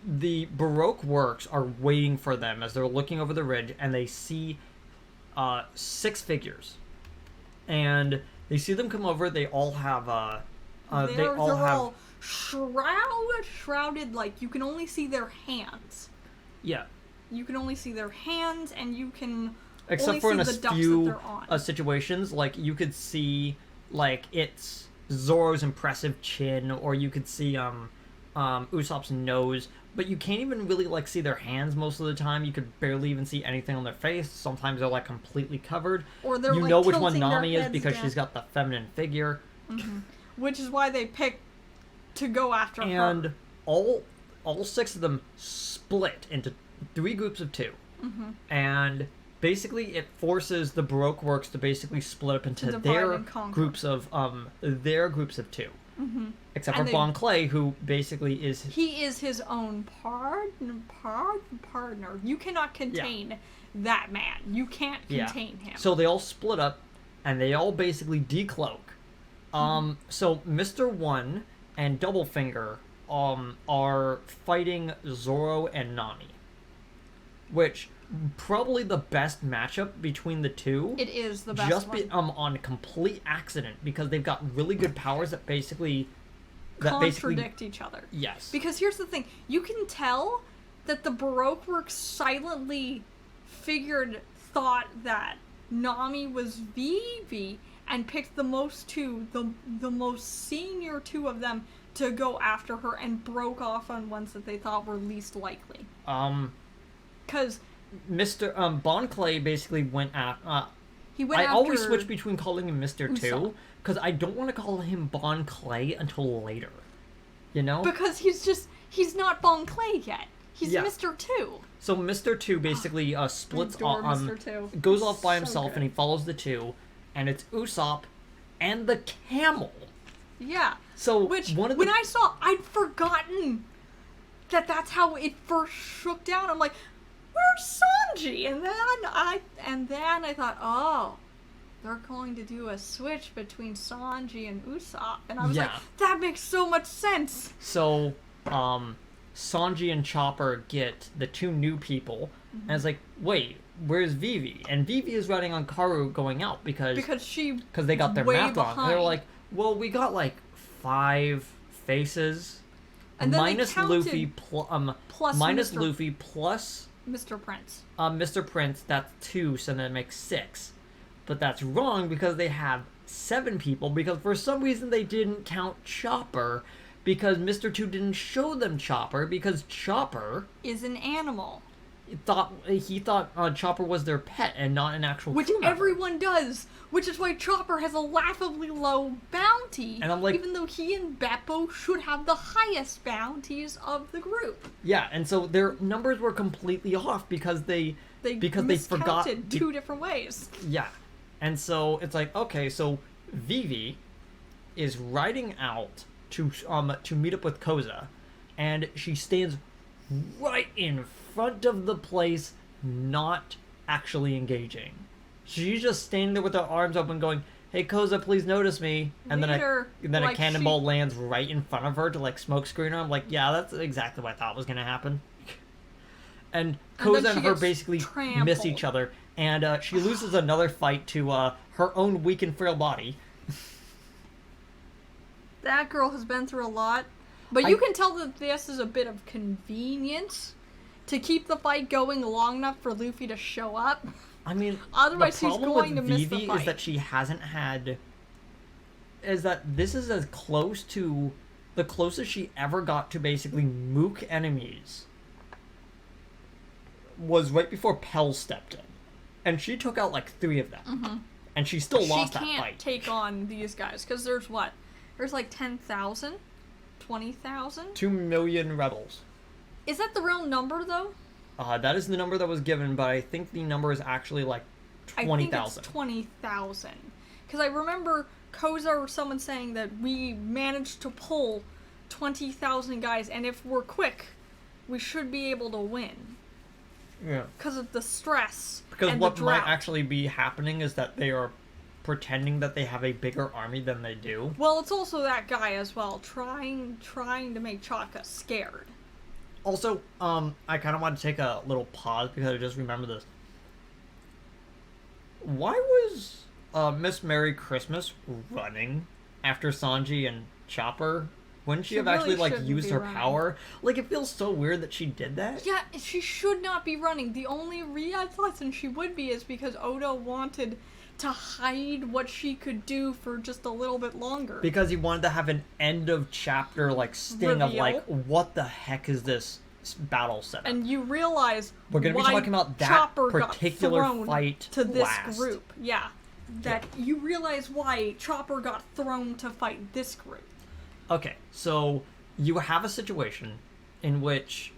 the Baroque works are waiting for them as they're looking over the ridge, and they see 6 figures, and they see them come over. They all have They're all shrouded, like you can only see their hands. yeah. You can only see their hands, and you can Except only for see in a the ducks that few they're on. situations, like you could see like it's Zoro's impressive chin, or you could see Usopp's nose, but you can't even really like see their hands most of the time. You could barely even see anything on their face. Sometimes they're like completely covered. Or they're you like know which one tilting their Nami is heads because down. she's got the feminine figure, Which is why they picked to go after and her. all 6 of them split into 3 groups of 2, and basically it forces the Baroque works to basically split up into To divide their and conquer. groups of 2, except And for they- Bon Clay, who basically is He is his own partner. You cannot contain that man. You can't contain him. So they all split up, and they all basically decloak. So Mr. One and Doublefinger are fighting Zoro and Nami, which probably the best matchup between the two. It is the best just one. on complete accident, because they've got really good powers that basically Contradict each other. yes. Because here's the thing. You can tell that the Baroque works silently thought that Nami was Vivi and picked the most senior 2 of them to go after her, and broke off on ones that they thought were least likely. Because Mr. Bon Clay basically went at he went I after... always switch between calling him Mr. Usopp. 2, because I don't want to call him Bon Clay until later. You know? Because he's not Bon Clay yet. He's Yeah. Mr. 2. So Mr. 2 basically splits adore off, Mr. 2. goes off by So himself, good. and he follows the 2, and it's Usopp and the camel. Yeah. So Which, one of the when I saw, I'd forgotten that that's how it first shook down. I'm like, where's Sanji? And then I thought, oh, they're going to do a switch between Sanji and Usopp. And I was like, Yeah. that makes so much sense. So, Sanji and Chopper get the 2 new people, and it's like, wait, where's Vivi? And Vivi is riding on Karu going out because they got their way math wrong. They're behind. like, well, we got like 5 faces, And then they minus counted Luffy, plus minus Mr. Luffy plus Mr. Prince. Mr. Prince. That's 2, so that makes 6. But that's wrong because they have 7 people, because for some reason they didn't count Chopper, because Mr. 2 didn't show them Chopper, because Chopper Is an animal. thought Chopper was their pet and not an actual Which crew member. everyone does. Which is why Chopper has a laughably low bounty. And I'm like- even though he and Beppo should have the highest bounties of the group. Yeah, and so their numbers were completely off because they forgot miscounted 2 different ways. Yeah. And so it's like, okay, so Vivi is riding out to meet up with Koza, and she stands right in front of the place, not actually engaging. She's just standing there with her arms open going, "Hey Koza, please notice me." And Later, then a like, cannonball lands right in front of her to like smoke screen her. I'm like, yeah, that's exactly what I thought was gonna happen. And And then Koza she and her gets basically trampled. miss each other, and she loses another fight to her own weak and frail body. That girl has been through a lot. But you can tell that this is a bit of convenience to keep the fight going long enough for Luffy to show up. I mean, Otherwise, the he's problem going with to miss the Vivi fight. is that she hasn't had is that this is as close to the closest she ever got to basically mook enemies was right before Pell stepped in. And she took out like 3 of them. Mm-hmm. And she still lost that She fight. can't take on these guys, because there's what? There's like 10,000? 20,000? 2 million rebels. Is that the real number, though? That is the number that was given, but I think the number is actually like 20,000. I think it's 20,000. Because I remember Koza or someone saying that we managed to pull 20,000 guys, and if we're quick, we should be able to win. Yeah. Because of the stress Because and what the might drought. actually be happening is that they are pretending that they have a bigger army than they do. Well, it's also that guy as well, trying to make Chaka scared. Also, I kind of want to take a little pause because I just remember this. Why was Miss Merry Christmas running after Sanji and Chopper? Wouldn't she have really actually like shouldn't used be her running. power? Like, it feels so weird that she did that. Yeah, she should not be running. The only reason she would be is because Oda wanted to hide what she could do for just a little bit longer. Because he wanted to have an end of chapter like sting of Reveal. like, what the heck is this battle setup? And you realize We're gonna be why talking about that Chopper particular got thrown fight to this last. group. Yeah, that you realize why Chopper got thrown to fight this group. Okay, so you have a situation in which,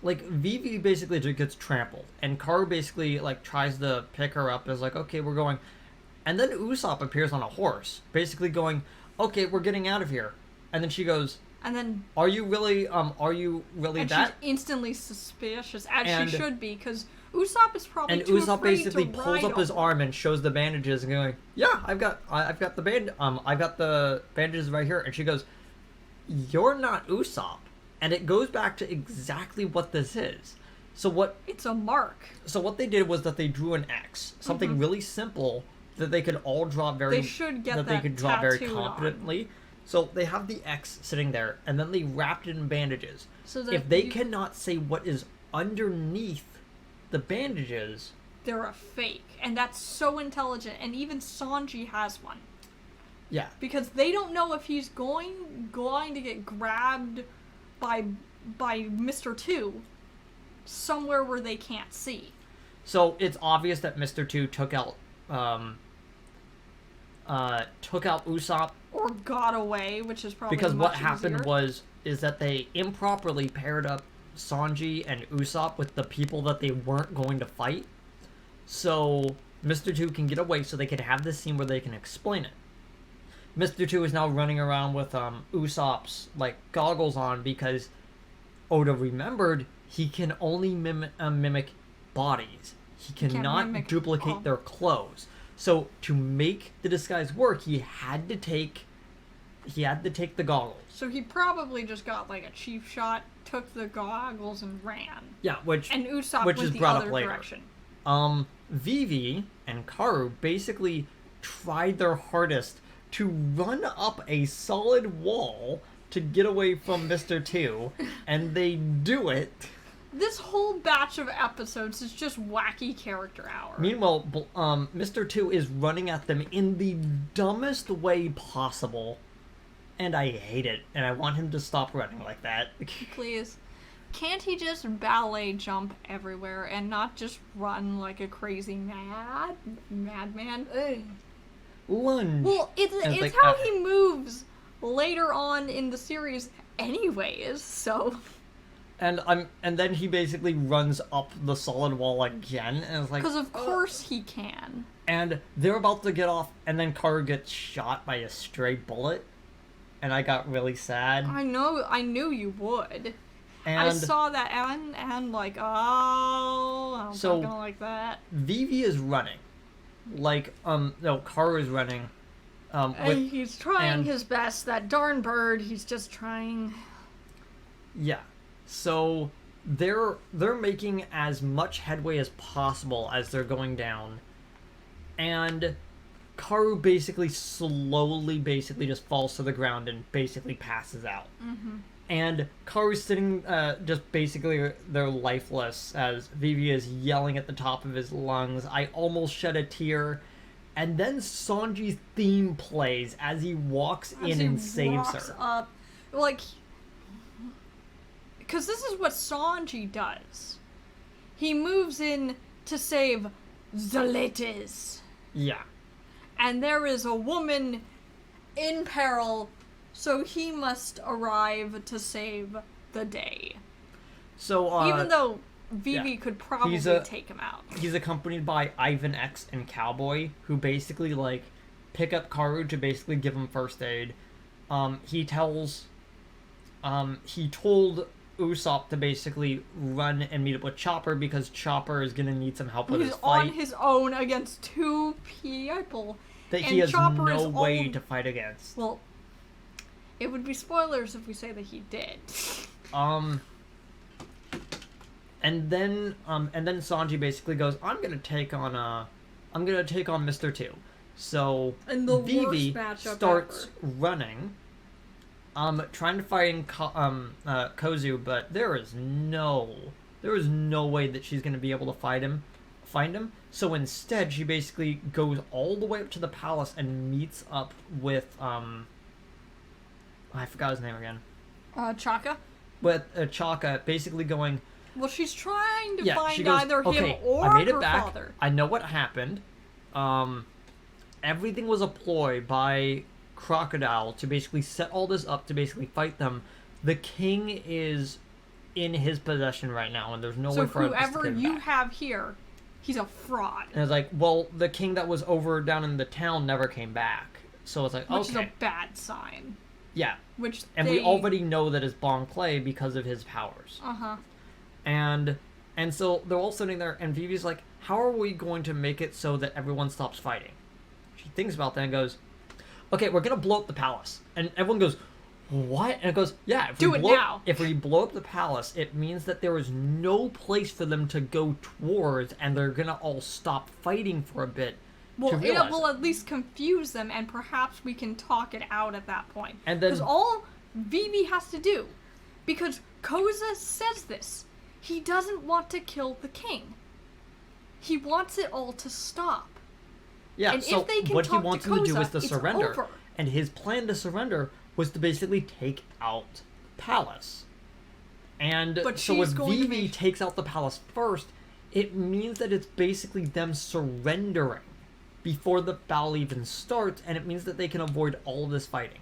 like Vivi basically just gets trampled, and Karu basically like tries to pick her up and is like, okay, we're going, and then Usopp appears on a horse, basically going, okay, we're getting out of here, and then she goes, And then are you really and that? she's instantly suspicious, as And- she should be, because Usopp is probably And too Usopp afraid basically to pulls ride up his on. arm and shows the bandages and going, yeah, I've got the bandages right here. And she goes, you're not Usopp. And it goes back to exactly what this is. So what It's a mark. they did was that they drew an X, something really simple that they could all draw very They should get that they that could draw very tattooed on. confidently. So they have the X sitting there, and then they wrapped it in bandages. So that If they you- cannot say what is underneath the bandages, They're a fake, and that's so intelligent. And even Sanji has one, yeah. because they don't know if he's going to get grabbed by Mr. Two somewhere where they can't see. So it's obvious that Mr. Two took out Usopp Or got away, which is probably because much what happened easier. is that they improperly paired up Sanji and Usopp with the people that they weren't going to fight. So Mr. Two can get away so they can have this scene where they can explain it. Mr. Two is now running around with Usopp's like goggles on because Oda remembered he can only mimic bodies. He can't cannot mimic duplicate all. their clothes. So to make the disguise work, he had to take the goggles. So he probably just got like a cheap shot, took the goggles, and ran. Yeah, which And Usopp Which went is the brought up other later. direction. Vivi and Karu basically tried their hardest to run up a solid wall to get away from Mr. Two, and they do it. This whole batch of episodes is just wacky character hour. Meanwhile, Mr. Two is running at them in the dumbest way possible, and I hate it, and I want him to stop running like that. Please. Can't he just ballet jump everywhere and not just run like a crazy madman? Ugh. Lunge. Well, it's like, how he moves later on in the series anyways, so... And then he basically runs up the solid wall again, and it's like, Because of course he can. and they're about to get off, and then Karu gets shot by a stray bullet, and I got really sad. I knew you would. And I saw that and like, oh, I'm So- not gonna like that. Vivi is running, like no, Karu is running, with He's trying and- his best. That darn bird, he's just trying. yeah. So they're making as much headway as possible as they're going down, and Karu basically slowly just falls to the ground and basically passes out. Mm-hmm. And Karu's sitting just basically they're lifeless as Vivi is yelling at the top of his lungs. I almost shed a tear, And then Sanji's theme plays as he walks As in he and saves walks her. up, like, because this is what Sanji does. He moves in to save the ladies. Yeah. And there is a woman in peril, so he must arrive to save the day. So, Even though Vivi yeah. could probably take him out. He's accompanied by Ivan X and Cowboy, who basically, like, pick up Karu to basically give him first aid. He told Usopp to basically run and meet up with Chopper because Chopper is gonna need some help with his fight. He's on his own against two people. That and he has Chopper no is way to fight against. Well, it would be spoilers if we say that he did. And then Sanji basically goes, I'm gonna take on Mr. Two. So And the Vivi worst matchup starts ever. running, trying to find Kozu, but there is no way that she's gonna be able to find him. So instead, she basically goes all the way up to the palace and meets up with I forgot his name again. Chaka? With Chaka, basically going. Well, she's trying to find she goes, either okay, him or I made her it back. father. I know what happened. Everything was a ploy by Crocodile to basically set all this up to basically fight them. The king is in his possession right now, and there's no way for us to whoever get him you back. have here, he's a fraud. And it's like, well, the king that was over down in the town never came back. So it's like, Which is okay. a bad sign. Yeah. Which And we already know that it's Bon Clay because of his powers. Uh-huh. And so they're all sitting there, and Vivi's like, how are we going to make it so that everyone stops fighting? She thinks about that and goes, okay, we're going to blow up the palace. And everyone goes, what? And it goes, yeah, if we blow up the palace, it means that there is no place for them to go towards, and they're going to all stop fighting for a bit. Well, it will at least confuse them, and perhaps we can talk it out at that point. And then, because all Vivi has to do, because Koza says this, he doesn't want to kill the king. He wants it all to stop. Yeah, and so if they can what he talk wants to them to do Koza, is to it's surrender. over. And his plan to surrender was to basically take out the palace. And But so if she's going to Vivi make- takes out the palace first, it means that it's basically them surrendering before the battle even starts, and it means that they can avoid all of this fighting.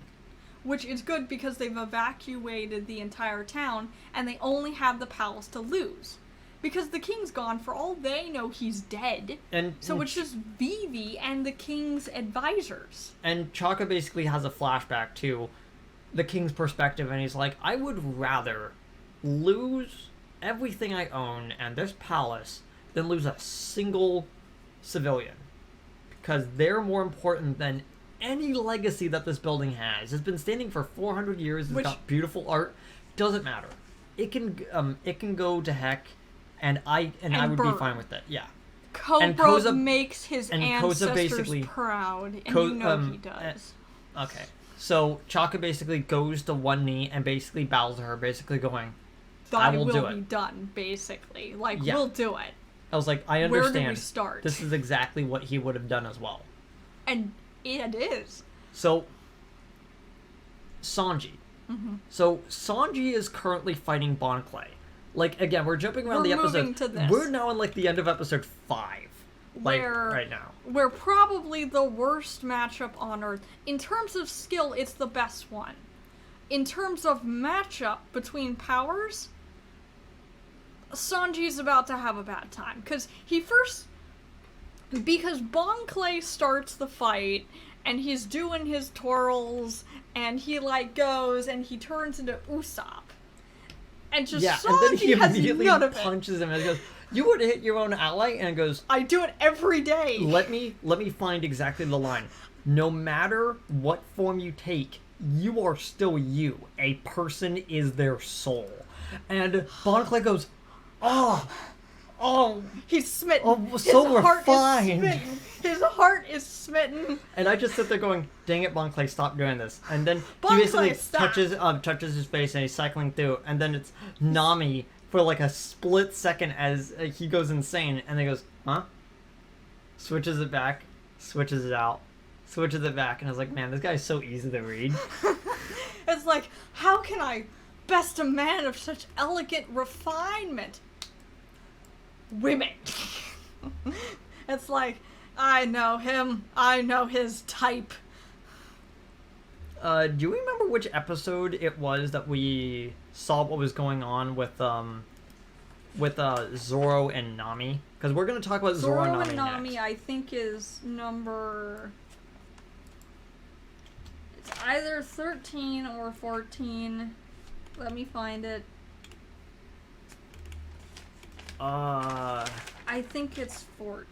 Which is good because they've evacuated the entire town, and they only have the palace to lose. Because the king's gone, for all they know, he's dead. And So it's just Vivi and the king's advisors. And Chaka basically has a flashback to the king's perspective, and he's like, I would rather lose everything I own and this palace than lose a single civilian. Because they're more important than any legacy that this building has. It's been standing for 400 years, it's got beautiful art. Doesn't matter. It can go to heck, and I would burn. be fine with it. Yeah. Koza makes his and ancestors Koza basically proud, and you know he does. Okay. So Chaka basically goes to one knee and basically bows to her, basically going, I will do it. Be done, basically. Like, Yeah. we'll do it. I was like, I understand. Where do we start? This is exactly what he would have done as well. And it is. So, Sanji. Mm-hmm. So, Sanji is currently fighting Bon Clay. Like, again, we're jumping around the episode. Moving to this. We're now in, like, the end of episode 5. Like, right now. We're probably the worst matchup on Earth. In terms of skill, it's the best one. In terms of matchup between powers, Sanji's about to have a bad time. Because Bon Clay starts the fight, and he's doing his twirls, and he, like, goes, and he turns into Usopp. And just Sanji and then he immediately has none of it. punches him and goes, you would hit your own ally? And goes, I do it every day. Let me find exactly the line. No matter what form you take, you are still you. A person is their soul. And Bon Clay goes, oh, he's smitten. Oh, so His heart refined. is smitten. His heart is smitten. And I just sit there going, dang it, Bon Clay, stop doing this. And then Bon he basically Clay, stop. touches his face and he's cycling through. And then it's Nami for like a split second as he goes insane. And then he goes, huh? Switches it back. switches it out, switches it back, and I was like, man, this guy's so easy to read. It's like, how can I best a man of such elegant refinement? Women. It's like, I know him, I know his type. Do you remember which episode it was that we saw what was going on with Zoro and Nami? Because we're gonna talk about Zoro and Nami next. I think is number. It's either 13 or 14. Let me find it. I think it's 14.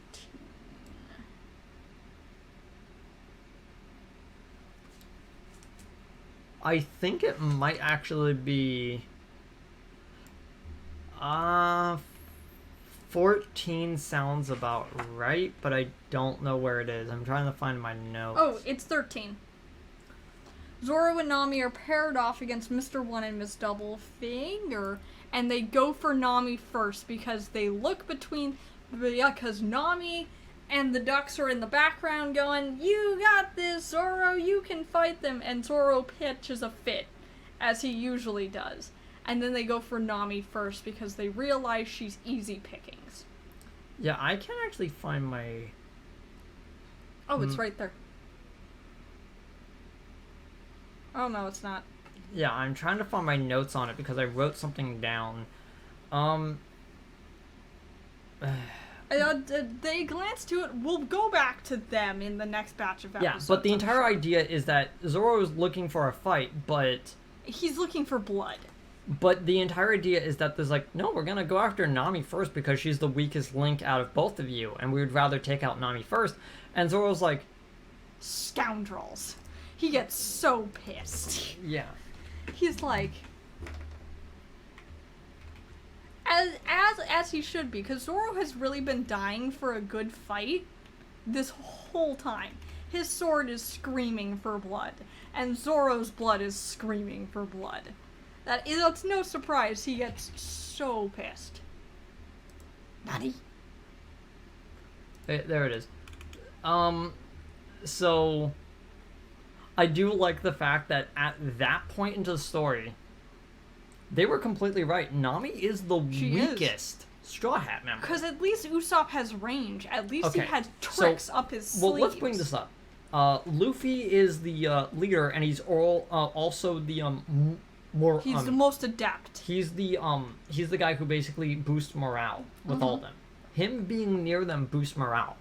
I think it might actually be 14 sounds about right, but I don't know where it is. I'm trying to find my notes. Oh, it's 13. Zoro and Nami are paired off against Mr. One and Miss Double Finger, and they go for Nami first because they look between. Yeah, because Nami and the ducks are in the background going, "You got this, Zoro, you can fight them," and Zoro pitches a fit, as he usually does. And then they go for Nami first because they realize she's easy pickings. Yeah, I can't actually find my... Oh, it's right there. Oh, no, it's not. Yeah, I'm trying to find my notes on it because I wrote something down. They glance to it. We'll go back to them in the next batch of episodes. Yeah, but the entire idea is that Zoro is looking for a fight, but... He's looking for blood. But the entire idea is that there's like, no, we're gonna go after Nami first because she's the weakest link out of both of you, and we would rather take out Nami first. And Zoro's like... Scoundrels. He gets so pissed. Yeah. He's like... As he should be, because Zoro has really been dying for a good fight this whole time. His sword is screaming for blood, and Zoro's blood is screaming for blood. It's no surprise he gets so pissed. Nani? There it is. So... I do like the fact that at that point into the story, they were completely right. Nami is the weakest Straw Hat member. Because at least Usopp has range. At least he had tricks up his sleeves. Well, let's bring this up. Luffy is the leader, and he's also the more. He's the most adept. He's the guy who basically boosts morale with all of them. Him being near them boosts morale.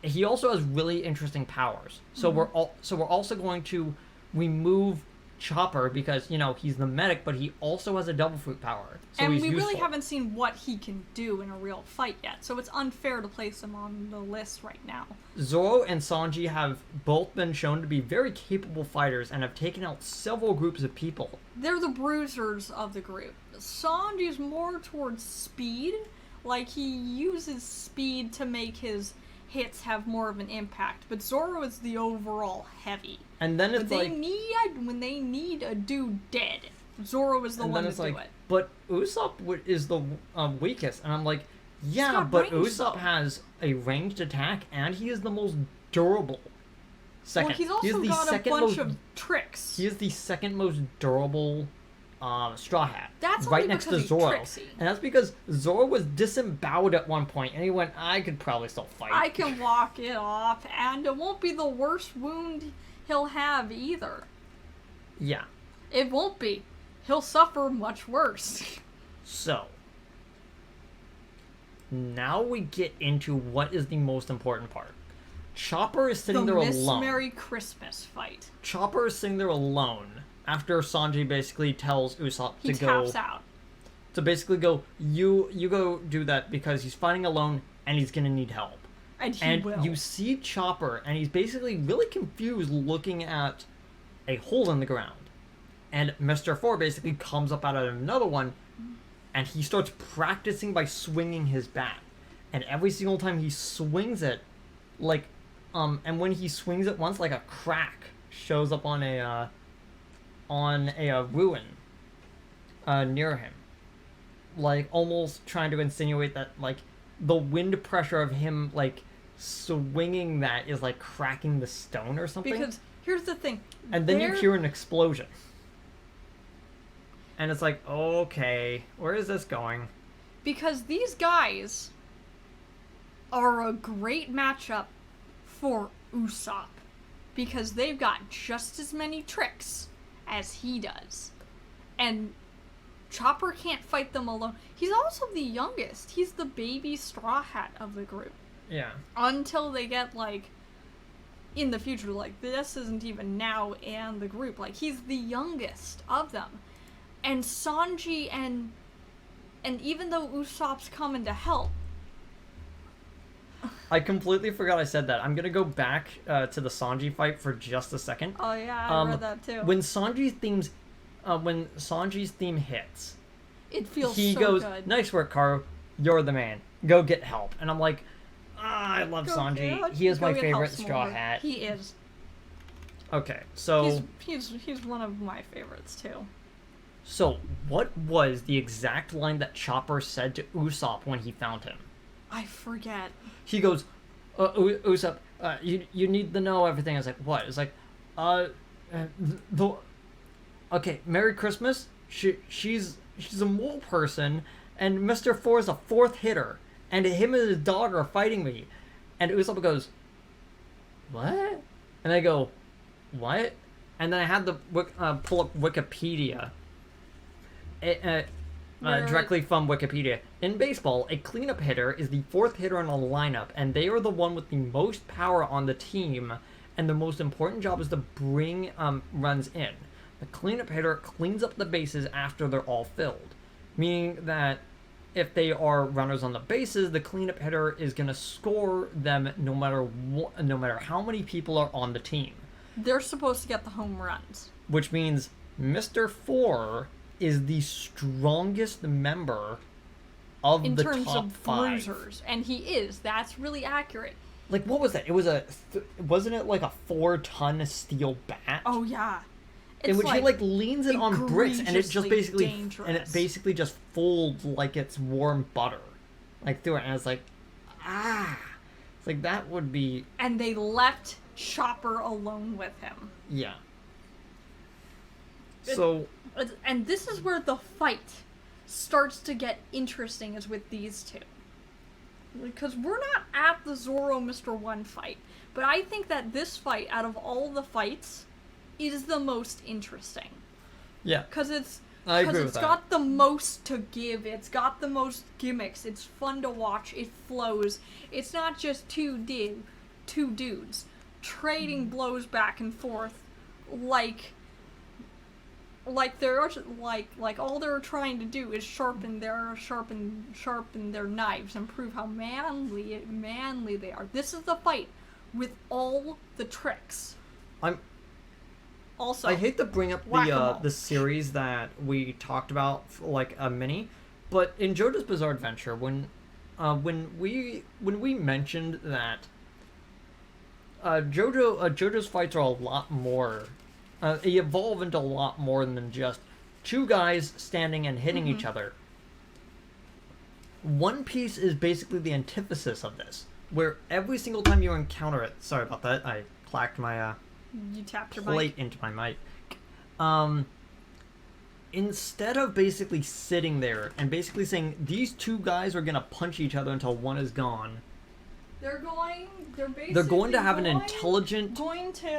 He also has really interesting powers. So we're also going to remove Chopper because, you know, he's the medic, but he also has a double fruit power. So and he's we useful. Really haven't seen what he can do in a real fight yet, so it's unfair to place him on the list right now. Zoro and Sanji have both been shown to be very capable fighters and have taken out several groups of people. They're the bruisers of the group. Sanji's more towards speed, like he uses speed to make his hits have more of an impact, but Zoro is the overall heavy. And then it's when they need a dude dead, Zoro is the one to do it. But Usopp is the weakest, and I'm like, yeah, but Usopp has a ranged attack, and he is the most durable. Second, well, he's also got a bunch of tricks. He is the second most durable Straw Hat. That's right next to Zoro. Tricksy. And that's because Zoro was disemboweled at one point, and he went, I could probably still fight. I can walk it off, and it won't be the worst wound he'll have either. Yeah. It won't be. He'll suffer much worse. So, now we get into what is the most important part. Chopper is sitting there alone. The Miss Merry Christmas fight. Chopper is sitting there alone after Sanji basically tells Usopp he taps out. To basically go, you go do that because he's fighting alone and he's gonna need help. And he will. You see Chopper, and he's basically really confused looking at a hole in the ground. And Mr. Four basically comes up out of another one, and he starts practicing by swinging his bat. And every single time he swings it, and when he swings it once, like a crack shows up on a ruin near him. Like, almost trying to insinuate that, like, the wind pressure of him, like, swinging that is like cracking the stone or something. Because here's the thing. And then you hear an explosion. And it's like, okay, where is this going? Because these guys are a great matchup for Usopp. Because they've got just as many tricks as he does. And Chopper can't fight them alone. He's also the youngest. He's the baby Straw Hat of the group. Yeah. Until they get, like, in the future, like, this isn't even now in the group. Like, he's the youngest of them. And Sanji and even though Usopp's coming to help. I completely forgot I said that. I'm gonna go back to the Sanji fight for just a second. Oh yeah, I read that too. When Sanji's theme hits, it feels he so goes, good. "Nice work, Karu. You're the man. Go get help." And I'm like, I love Sanji. He is my favorite Straw Hat. He is. Okay, so he's one of my favorites too. So, what was the exact line that Chopper said to Usopp when he found him? I forget. He goes, Usopp, you need to know everything. I was like, what? It's like, okay, Merry Christmas. She's a mole person, and Mr. Four is a fourth hitter, and him and his dog are fighting me. And Usopp goes, what? And I go, what? And then I had to pull up Wikipedia. Directly from Wikipedia. In baseball, a cleanup hitter is the fourth hitter in a lineup, and they are the one with the most power on the team, and the most important job is to bring runs in. The cleanup hitter cleans up the bases after they're all filled, meaning that if they are runners on the bases, the cleanup hitter is going to score them no matter how many people are on the team. They're supposed to get the home runs. Which means Mr. Four is the strongest member of the top 5. In terms of bruisers. And he is. That's really accurate. Like, what was that? It was wasn't it like a 4-ton steel bat? Oh, yeah. In which he, like, leans it on bricks, and it just basically... dangerous. And it basically just folds like it's warm butter. Like, through it, and it's like... Ah! It's like, that would be... And they left Chopper alone with him. Yeah. So... And this is where the fight starts to get interesting, is with these two. Because we're not at the Zoro Mr. One fight, but I think that this fight, out of all the fights, is the most interesting. Yeah. Because it's that. got the most to give, it's got the most gimmicks, it's fun to watch, it flows. It's not just two dudes trading blows back and forth like they're like all they're trying to do is sharpen their knives and prove how manly they are. This is the fight with all the tricks. Also, I hate to bring up the series that we talked about for like a mini, but in JoJo's Bizarre Adventure, when we mentioned that JoJo's fights are a lot more. They evolve into a lot more than just two guys standing and hitting each other. One Piece is basically the antithesis of this, where every single time you encounter it... Sorry about that, I clacked my you tapped your plate mic. into my mic. Instead of basically sitting there and basically saying, these two guys are going to punch each other until one is gone... They're going to have an intelligent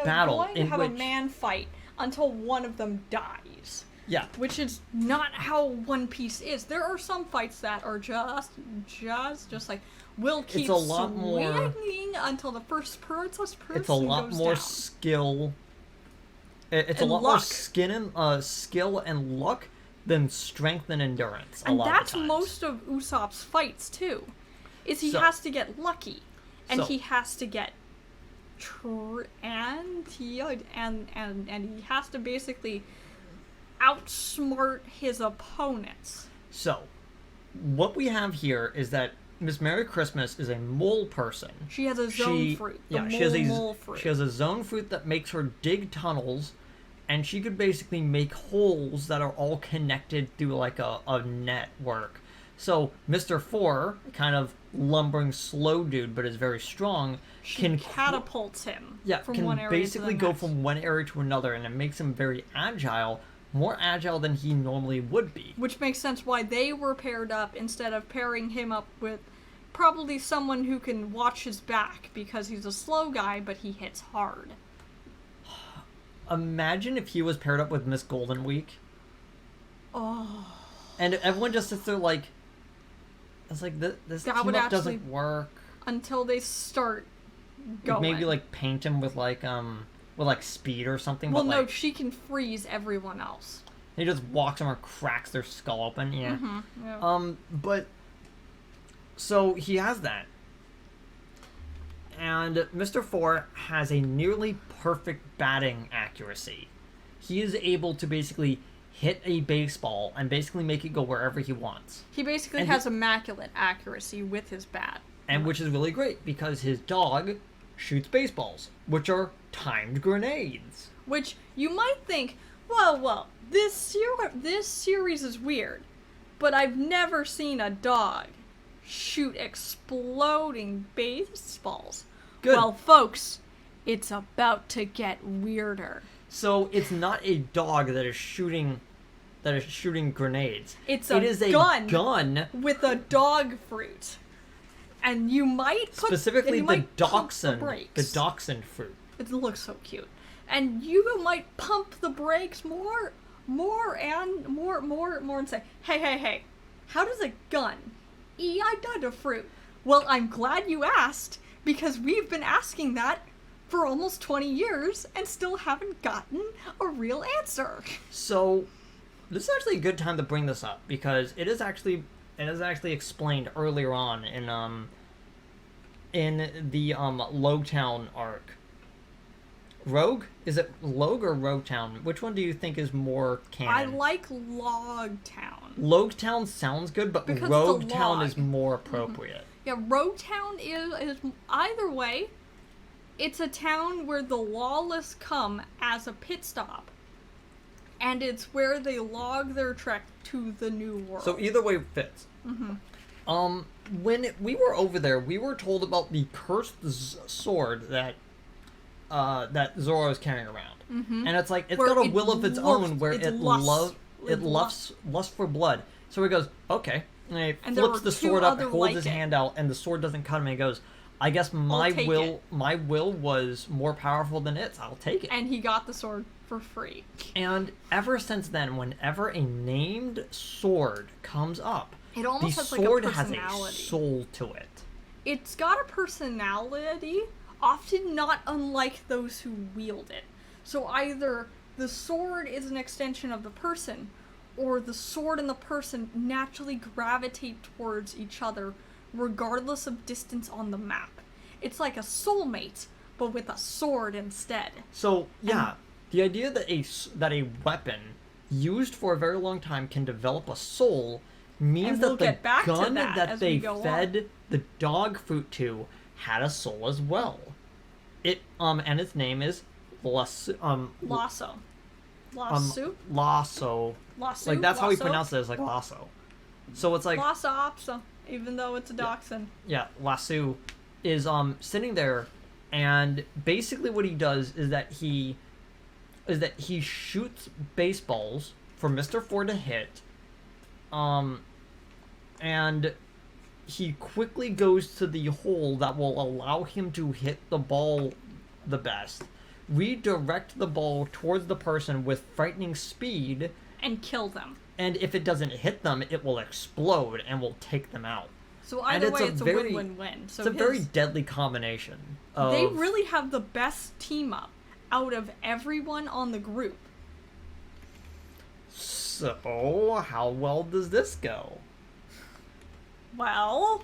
battle in which a man fight until one of them dies. Yeah. Which is not how One Piece is. There are some fights that are just like, we'll keep swinging until the first person It's a lot goes more down. Skill. It's a lot more skill and luck than strength and endurance. And that's most of Usopp's fights too. Is he has to get lucky. And he has to get and he has to basically outsmart his opponents. So, what we have here is that Miss Merry Christmas is a mole person. She has a zone fruit. Mole fruit. She has a zone fruit that makes her dig tunnels, and she could basically make holes that are all connected through like a network. So Mr. Four kind of lumbering, slow dude, but is very strong, She catapults him from can one area basically to the go next. from one area to another, and it makes him very agile, more agile than he normally would be. Which makes sense why they were paired up instead of pairing him up with probably someone who can watch his back, because he's a slow guy, but he hits hard. Imagine if he was paired up with Miss Golden Week. Oh. And everyone just sits there like, it's like, this That team would up actually- doesn't work. Until they start going. Maybe like paint him with like speed or something. Well, but, no, like, she can freeze everyone else. he just walks them or cracks their skull open. Yeah. Yeah. But so he has that, and Mr. Four has a nearly perfect batting accuracy. He is able to basically hit a baseball and basically make it go wherever he wants. He basically and has immaculate accuracy with his bat. And which is really great because his dog shoots baseballs, which are timed grenades. Which you might think, well, this series is weird, but I've never seen a dog shoot exploding baseballs. Good. Well, folks, it's about to get weirder. So it's not a dog that is shooting grenades. It is a gun with a dog fruit. And you might put, specifically and you the might pump dachshund, brakes. the dachshund fruit. It looks so cute. And you might pump the brakes more and say, hey, how does a gun eat a fruit? Well, I'm glad you asked, because we've been asking that for almost 20 years and still haven't gotten a real answer. So this is actually a good time to bring this up because it is actually explained earlier on in the Logtown arc. Rogue? Is it Logue or Roguetown? Which one do you think is more canon? I like Logtown. Logtown sounds good, but Because it's a Roguetown log. is more appropriate. Yeah, Roguetown is either way. It's a town where the lawless come as a pit stop, and it's where they log their trek to the new world. So either way fits. When we were over there, we were told about the cursed sword that Zoro is carrying around, and it's like it's Where got a it will of its lust- own where it's it lust. lust for blood. So he goes, okay, and he And there flips were the two sword up, other holds like his it. hand out, and the sword doesn't cut him. And he goes, I guess my take will was more powerful than its. I'll take it. And he got the sword for free. And ever since then, whenever a named sword comes up, It almost the has like a sword has a personality. soul to it. It's got a personality, often not unlike those who wield it. So either the sword is an extension of the person, or the sword and the person naturally gravitate towards each other regardless of distance on the map. It's like a soulmate, but with a sword instead. So yeah, the idea that a weapon used for a very long time can develop a soul means And we'll that the get back to gun that that as they we go fed the dog fruit to had a soul as well. It and its name is Lasso. Lasso? Lasso. Lasso? Like that's how we Lasso? pronounce it, is like lasso. So it's like Lasso Opsa, even though it's a dachshund. yeah, Lasso is sitting there, and basically what he does is that he shoots baseballs for Mr. Four to hit, and he quickly goes to the hole that will allow him to hit the ball the best, redirect the ball towards the person with frightening speed, And kill them. and if it doesn't hit them, it will explode and will take them out. So either it's way, a it's a very- win-win-win. So It's a very deadly combination. they Of, really have the best team up out of everyone on the group. So, how well does this go? Well,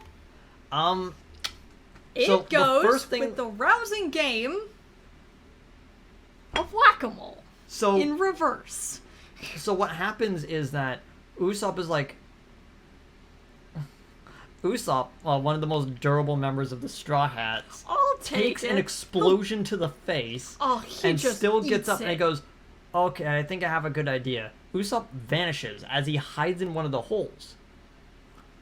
it So, the goes first thing- with the rousing game of whack-a-mole So, in reverse. so what happens is that Usopp is like, one of the most durable members of the Straw Hats, I'll take takes it. an explosion to the face, Oh, he and just still gets eats up and it. he goes, okay, I think I have a good idea. Usopp vanishes as he hides in one of the holes.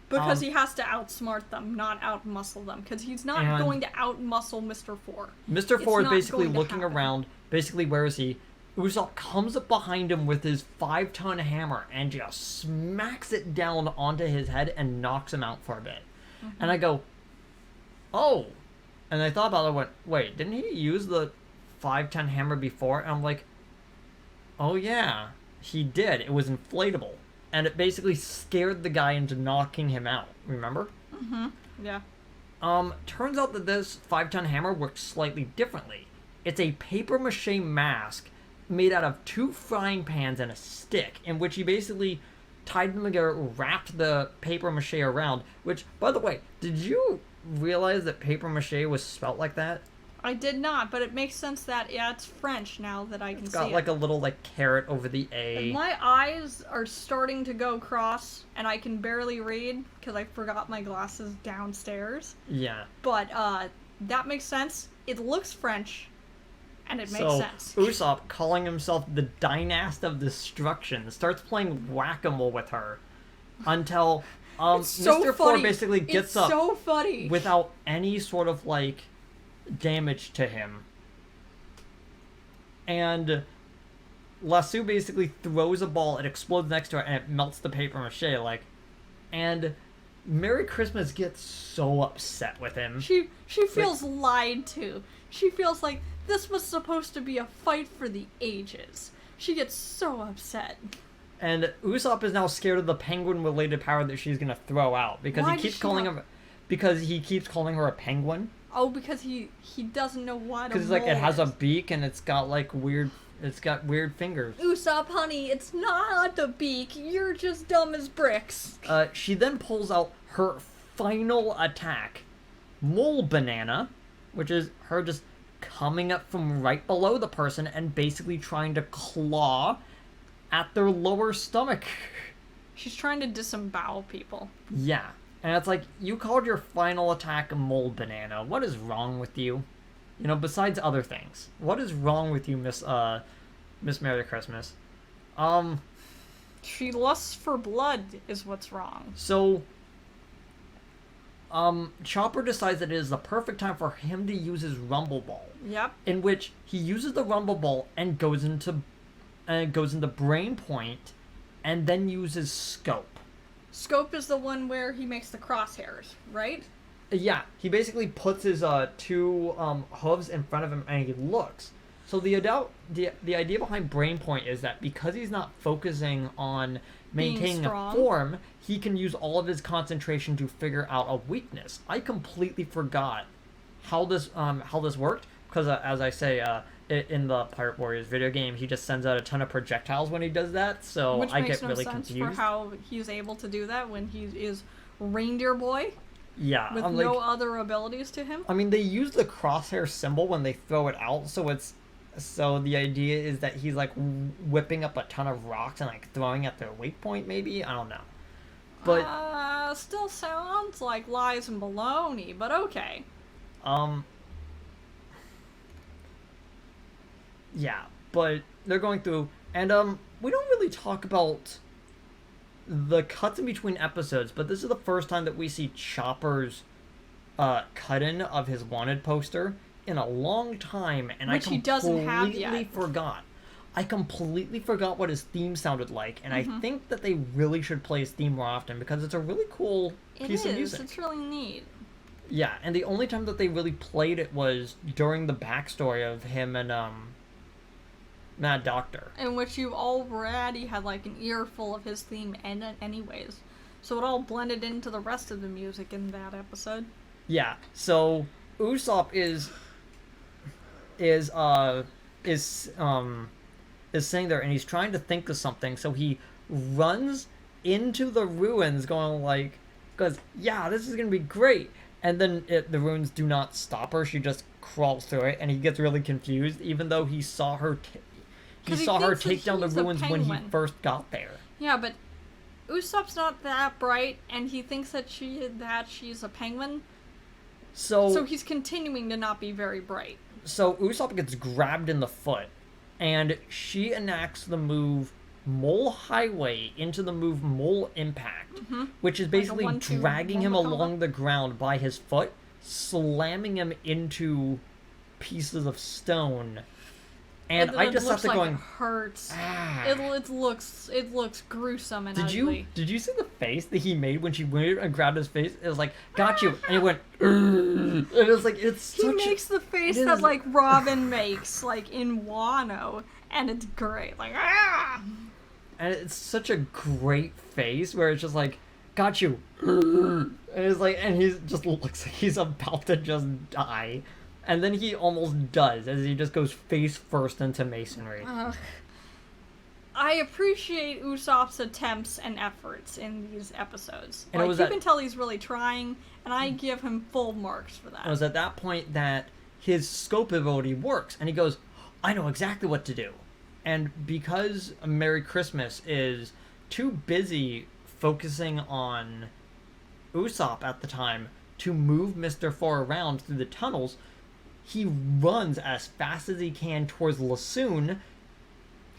Because he has to outsmart them, not outmuscle them. Because he's not going to outmuscle Mr. Four. Mr. Four is basically looking happen. around. Basically, where is he? Usopp comes up behind him with his 5-ton hammer and just smacks it down onto his head and knocks him out for a bit. Mm-hmm. And I go, oh. And I thought about it and went, wait, didn't he use the 5-ton hammer before? And I'm like, oh yeah, he did. It was inflatable. And it basically scared the guy into knocking him out. Remember? Mm-hmm. Yeah. Turns out that this 5-ton hammer works slightly differently. It's a papier-mâché mask made out of 2 frying pans and a stick, in which he basically tied them together, wrapped the papier-mâché around, which, by the way, did you realize that papier-mâché was spelt like that? I did not, but it makes sense that, yeah, it's French now that I can see it. It's got like a little like carrot over the A. And my eyes are starting to go cross, and I can barely read because I forgot my glasses downstairs. Yeah. But that makes sense. It looks French, and it makes sense. Usopp, calling himself the Dynast of Destruction, starts playing whack-a-mole with her until Mr. Four basically gets up so funny. without any sort of like damage to him. And Lasso basically throws a ball, it explodes next to her, and it melts the papier-mâché, like, and Merry Christmas gets so upset with him. She feels lied to. She feels like this was supposed to be a fight for the ages. She gets so upset. And Usopp is now scared of the penguin-related power that she's gonna throw out because he keeps calling her a penguin. Oh, because he doesn't know what. Because like it has a beak and it's got weird fingers. Usopp, honey, it's not a beak. You're just dumb as bricks. She then pulls out her final attack, Mole Banana, which is her just coming up from right below the person and basically trying to claw at their lower stomach. She's trying to disembowel people. Yeah. And it's like, you called your final attack Mole Banana. What is wrong with you? You know, besides other things. What is wrong with you, Miss Merry Christmas? She lusts for blood is what's wrong. So, Chopper decides that it is the perfect time for him to use his Rumble Ball. Yep. In which he uses the Rumble Ball and goes into Brain Point, and then uses Scope. Scope is the one where he makes the crosshairs, right? Yeah, he basically puts his 2 hooves in front of him and he looks. So the idea behind Brain Point is that because he's not focusing on maintaining a form, he can use all of his concentration to figure out a weakness. I completely forgot how this worked because as I say in the Pirate Warriors video game, he just sends out a ton of projectiles when he does that, so I get really confused. Which makes no sense for how he's able to do that when he is Reindeer Boy. Yeah. With no other abilities to him. I mean, they use the crosshair symbol when they throw it out, so the idea is that he's like whipping up a ton of rocks and like throwing at their weak point, maybe? I don't know. But still sounds like lies and baloney, but okay. Yeah, but they're going through, and we don't really talk about the cuts in between episodes, but this is the first time that we see Chopper's cut-in of his wanted poster in a long time, and which he doesn't have yet. I completely forgot what his theme sounded like, and I think that they really should play his theme more often because it's a really cool piece of music. It's really neat. Yeah, and the only time that they really played it was during the backstory of him and Mad Doctor. In which you already had like an earful of his theme anyways. So it all blended into the rest of the music in that episode. Yeah, so Usopp is sitting there and he's trying to think of something, so he runs into the ruins goes, yeah, this is gonna be great. And then the ruins do not stop her, she just crawls through it, and he gets really confused, even though he saw her take down the ruins when he first got there. Yeah, but Usopp's not that bright, and he thinks that she's a penguin. So he's continuing to not be very bright. So Usopp gets grabbed in the foot, and she enacts the move Mole Highway into the move Mole Impact, which is basically 1-2 dragging him mole combo. along the ground by his foot, slamming him into pieces of stone. And I just sat there going, it hurts. ah. It looks gruesome and ugly. Did you see the face that he made when she went and grabbed his face? It was like, got you, and he went, and it was like, it's He such makes the face it that is- like Robin makes like in Wano, and it's great. Like ah. and it's such a great face where it's just like, got you, and it's like, and he just looks like he's about to just die, and then he almost does as he just goes face first into masonry. I appreciate Usopp's attempts and efforts in these episodes. And it Like was you at- can tell he's really trying, and I give him full marks for that. It was at that point that his scope ability works, and he goes, I know exactly what to do. And because Merry Christmas is too busy focusing on Usopp at the time to move Mr. Four around through the tunnels, he runs as fast as he can towards Lassoon,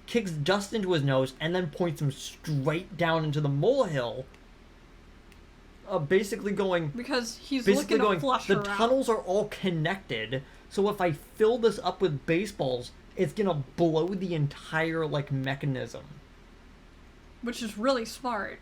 kicks dust into his nose, and then points him straight down into the molehill, basically going... Because he's Basically looking going, to flush the her out. tunnels are all connected, so if I fill this up with baseballs, it's gonna blow the entire, like, mechanism. Which is really smart.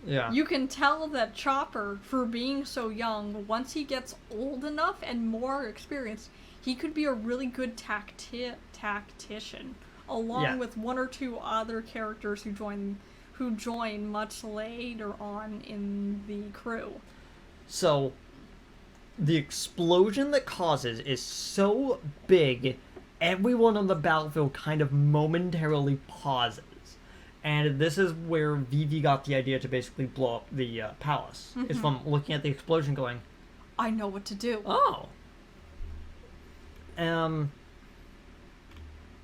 Yeah. You can tell that Chopper, for being so young, once he gets old enough and more experienced, he could be a really good tactician, along Yeah. with one or two other characters who join much later on in the crew. So, the explosion that causes is so big, everyone on the battlefield kind of momentarily pauses. And this is where Vivi got the idea to basically blow up the palace. Is from looking at the explosion going, I know what to do. oh.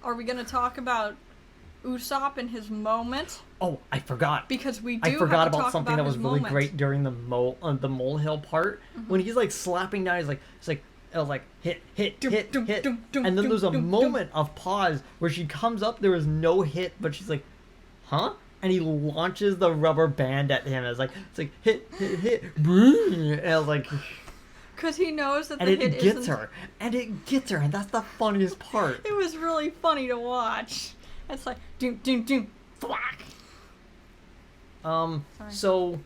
Are we going to talk about Usopp and his moment? Oh, I forgot. Because we do I forgot have to about talk something about that was his really moment. great during the molehill part. When he's like slapping down, it was like hit, Dum, hit, dum, hit, dum, dum, and then dum, there's a dum, moment of pause where she comes up. There is no hit, but she's like, huh? And he launches the rubber band at him. It's like hit, hit, hit, and I was like, Because he knows that and the it hit gets isn't... her, and that's the funniest part. It was really funny to watch. It's like, doom, doom, doom, thwack. Sorry. So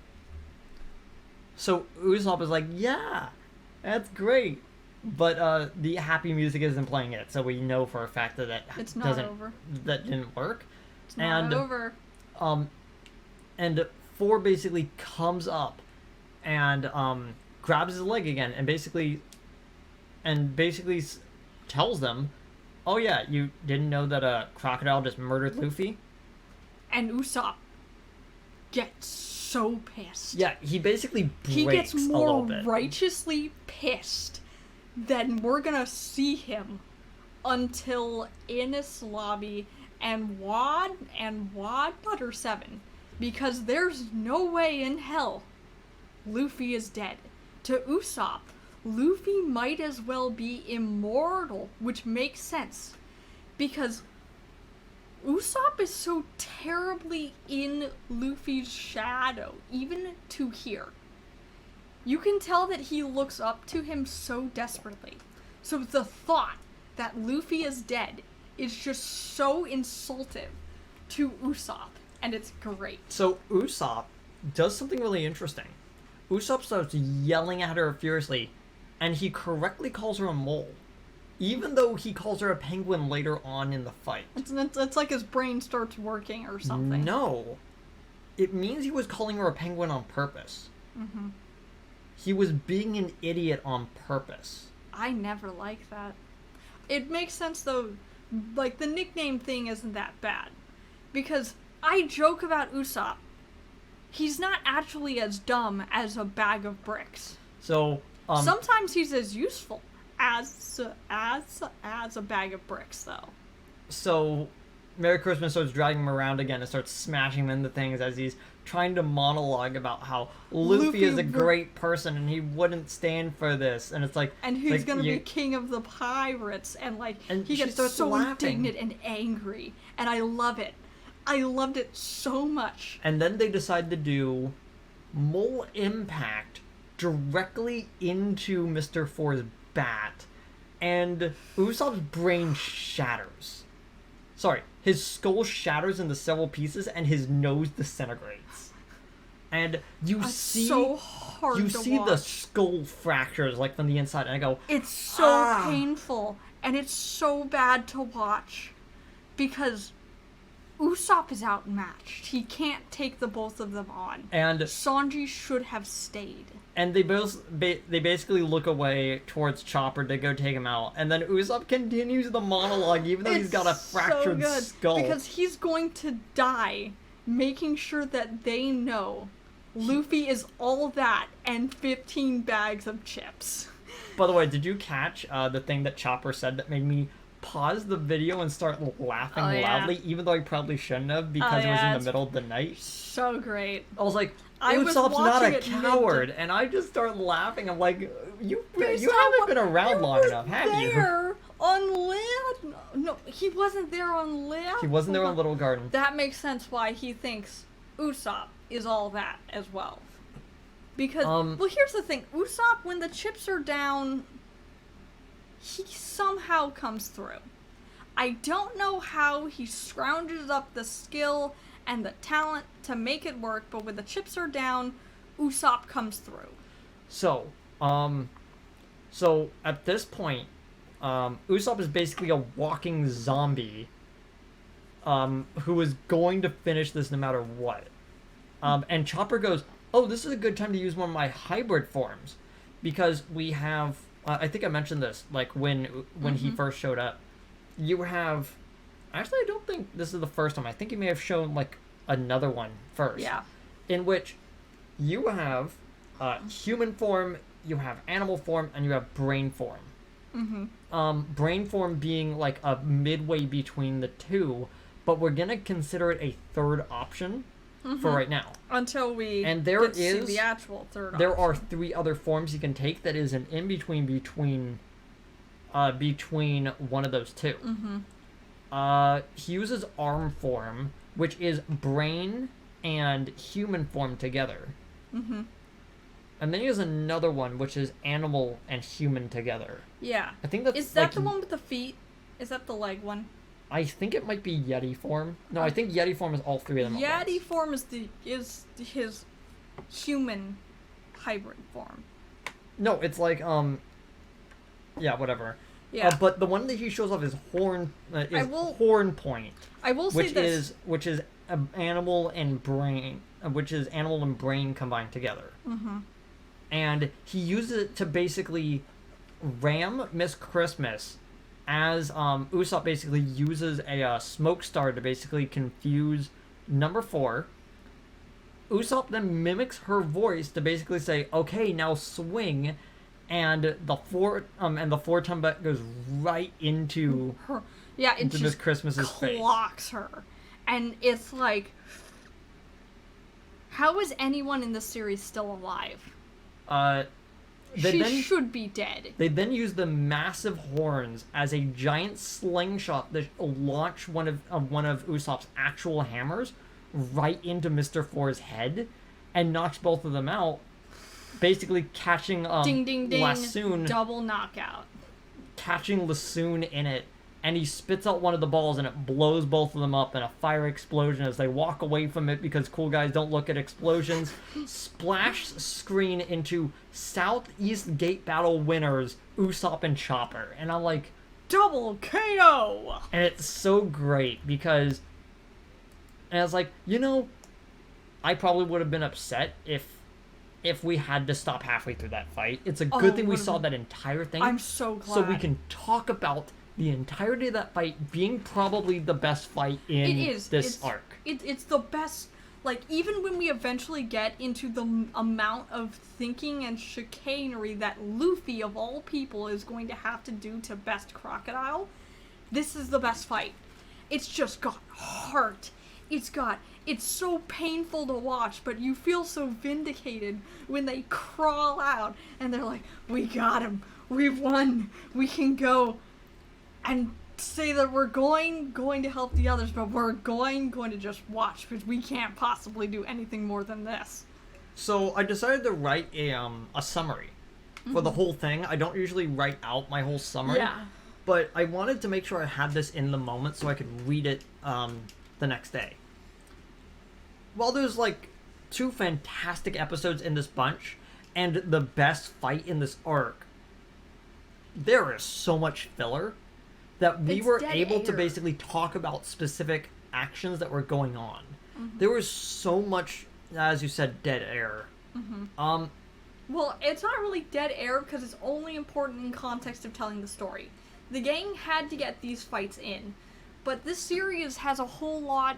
Usopp is like, yeah, that's great, but the happy music isn't playing it, so we know for a fact that It's not doesn't over. that didn't work. It's not And over. And Four basically comes up and grabs his leg again and basically tells them, oh yeah, you didn't know that a crocodile just murdered Luffy? And Usopp gets so pissed. Yeah, he basically breaks He gets a little more bit. righteously pissed than we're gonna see him until Ines Lobby and Wad Butter 7. Because there's no way in hell Luffy is dead. To Usopp, Luffy might as well be immortal, which makes sense. Because Usopp is so terribly in Luffy's shadow, even to here. You can tell that he looks up to him so desperately. So the thought that Luffy is dead is just so insultive to Usopp, and it's great. So Usopp does something really interesting. Usopp starts yelling at her furiously, and he correctly calls her a mole, even though he calls her a penguin later on in the fight. It's like his brain starts working or something. No. It means he was calling her a penguin on purpose. Mm-hmm. He was being an idiot on purpose. I never like that. It makes sense though, like the nickname thing isn't that bad. Because I joke about Usopp. He's not actually as dumb as a bag of bricks. So, Sometimes he's as useful as a bag of bricks though. So, Merry Christmas starts dragging him around again and starts smashing him into things as he's trying to monologue about how Luffy is a great person and he wouldn't stand for this. And it's like... And it's he's like, gonna be king of the pirates, and like And he she gets starts so laughing. indignant and angry, and I love it. I loved it so much. And then they decide to do Mole Impact directly into Mr. Four's bat, and Usopp's brain shatters. Sorry, his skull shatters into several pieces, and his nose disintegrates. And you see so hard you to see watch. the skull fractures like from the inside, and I go, It's so painful, and it's so bad to watch, because Usopp is outmatched. He can't take the both of them on. and Sanji should have stayed. And they both they basically look away towards Chopper to go take him out, and then Usopp continues the monologue even though he's got a fractured so good, skull. because he's going to die, making sure that they know Luffy is all that and 15 bags of chips. By the way, did you catch the thing that Chopper said that made me pause the video and start laughing loudly, even though I probably shouldn't have because it was in the middle of the night? So great. I was like, I was Usopp's not watching a it coward, and I just started laughing. I'm like, you Based haven't on been around long was enough, have you? there on land. No, he wasn't there on land. He wasn't there on Little Garden. That makes sense why he thinks Usopp is all that as well. Because, well, here's the thing. Usopp, when the chips are down, he somehow comes through. I don't know how he scrounges up the skill and the talent to make it work, but when the chips are down, Usopp comes through. So at this point, Usopp is basically a walking zombie, who is going to finish this no matter what. And Chopper goes, "Oh, this is a good time to use one of my hybrid forms, because we have." I think I mentioned this, like when he first showed up. You have, actually, I don't think this is the first time. I think he may have shown like another one first. Yeah. In which you have human form, you have animal form, and you have brain form. Brain form being like a midway between the two, but we're gonna consider it a third option for right now. Until we And there get to see is- the actual third There option. are 3 other forms you can take that is an in between between one of those two. He uses arm form, which is brain and human form together. And then he has another one, which is animal and human together. Yeah. I think that's Is that like, the one with the feet? Is that the leg one? I think it might be Yeti form. No, I think Yeti form is all 3 of them. at Yeti once. form is his human hybrid form. No, it's like yeah, whatever. Yeah. But the one that he shows off is horn will- horn point. I will say this. which is animal and brain, which is animal and brain combined together. And he uses it to basically ram Miss Christmas, as Usopp basically uses a smoke star to basically confuse number 4. Usopp then mimics her voice to basically say, "Okay, now swing," and the 4-ton bet goes right into Her, yeah, it into Miss just Christmas's face. clocks her, and it's like, how is anyone in this series still alive? She should be dead. They then use the massive horns as a giant slingshot that launch one of Usopp's actual hammers right into Mr. Four's head and knocks both of them out, basically catching Ding ding ding. Lassoon, Double knockout. catching Lassoon in it, and he spits out one of the balls and it blows both of them up in a fire explosion as they walk away from it because cool guys don't look at explosions. Splash screen into Southeast Gate Battle winners Usopp and Chopper, and I'm like, Double KO. and it's so great because, and I was like, I probably would have been upset if we had to stop halfway through that fight. It's a good thing we saw that entire thing. I'm so glad. So we can talk about the entirety of that fight being probably the best fight in this arc. It's the best. Like, even when we eventually get into the amount of thinking and chicanery that Luffy, of all people, is going to have to do to best Crocodile, this is the best fight. It's just got heart. It's so painful to watch, but you feel so vindicated when they crawl out and they're like, "We got him. We've won. We can go." And say that we're going to help the others, but we're going to just watch because we can't possibly do anything more than this. So I decided to write a summary for the whole thing. I don't usually write out my whole summary. Yeah. But I wanted to make sure I had this in the moment so I could read it the next day. While there's like 2 fantastic episodes in this bunch and the best fight in this arc, there is so much filler that we It's were dead able to air. basically talk about specific actions that were going on. There was so much, as you said, dead air. Well, it's not really dead air because it's only important in context of telling the story. The gang had to get these fights in, but this series has a whole lot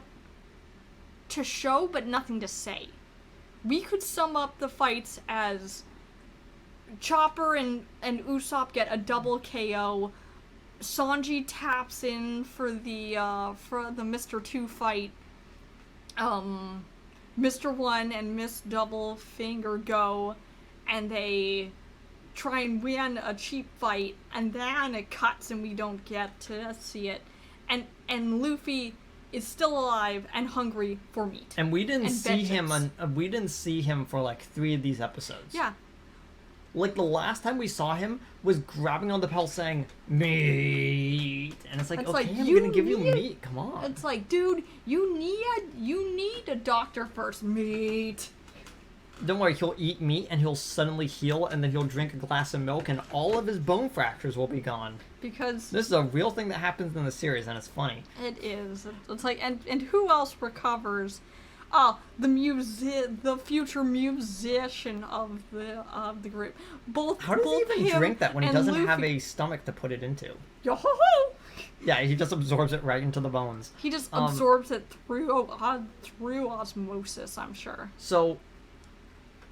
to show but nothing to say. We could sum up the fights as Chopper and Usopp get a double KO. Sanji taps in for the Mr. 2 fight. Mr. 1 and Miss Double Finger go, and they try and win a cheap fight, and then it cuts and we don't get to see it. And Luffy is still alive and hungry for meat. And we didn't And see vengeance. we didn't see him for like 3 of these episodes. Yeah. Like the last time we saw him was grabbing on the pedal saying meat, and it's like, It's okay, like, I'm you gonna give you need- meat. Come on. It's like, dude, you need a doctor first. Meat. Don't worry, he'll eat meat and he'll suddenly heal, and then he'll drink a glass of milk, and all of his bone fractures will be gone. Because This is a real thing that happens in the series, and it's funny. it is. It's like, and who else recovers? The future musician of the group. Both. How does he both even him drink that when he and doesn't have Luffy- a stomach to put it into? Yo-ho-ho! Yeah, he just absorbs it right into the bones. He just Um, absorbs it through osmosis, I'm sure. So,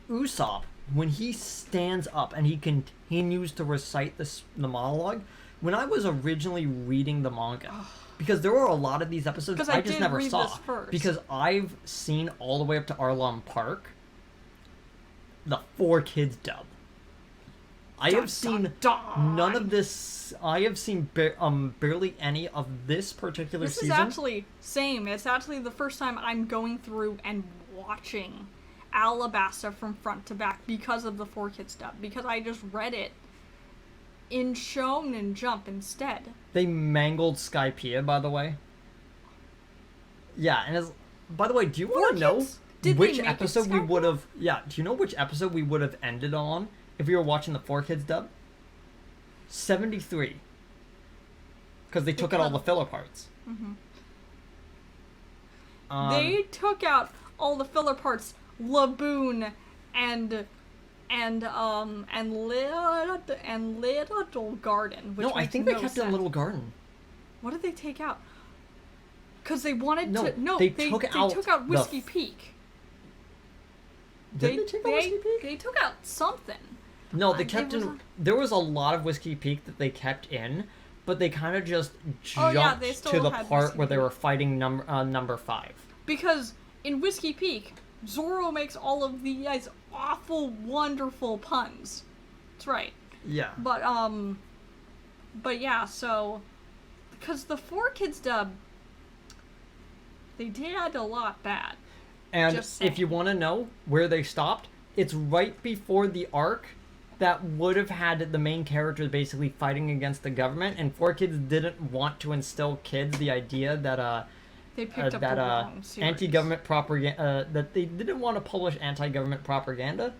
Usopp, when he stands up and he continues to recite the monologue, when I was originally reading the manga, because there were a lot of these episodes 'Cause I I just did never read saw. this first. Because I've seen all the way up to Arlong Park, the 4 Kids dub. I Dun, have seen dun, dun. none of this. I have seen barely any of this particular This is season. actually same. It's actually the first time I'm going through and watching Alabasta from front to back because of the 4 Kids dub. Because I just read it in Shonen Jump instead. They mangled Skypiea, by the way. Yeah, and by the way, do you want to know 4Kids? Did they which make it episode we Skypiea? would have? Yeah, do you know which episode we would have ended on if we were watching the 4 Kids dub? 73. Because they took out all the filler parts. They took out all the filler parts, Laboon and Little Garden. Which No, I makes think they no kept it sense. in Little Garden. What did they take out? Because they wanted No, to. No, they they took took out the Whiskey Peak. Did they take out Whiskey Peak? They took out something. No, they They kept was in. a- There was a lot of Whiskey Peak that they kept in, but they kind of just Oh, jumped yeah, they to still the had part Whiskey where they Peak. were fighting number 5. Because in Whiskey Peak, Zoro makes all of these awful, wonderful puns. That's right. Yeah. But yeah, so because the 4 Kids dub, they did a lot bad. And Just if you saying. want to know where they stopped, it's right before the arc that would have had the main characters basically fighting against the government, and 4 Kids didn't want to instill kids the idea that They picked up the wrong series. anti-government propaganda that they didn't want to publish anti-government propaganda.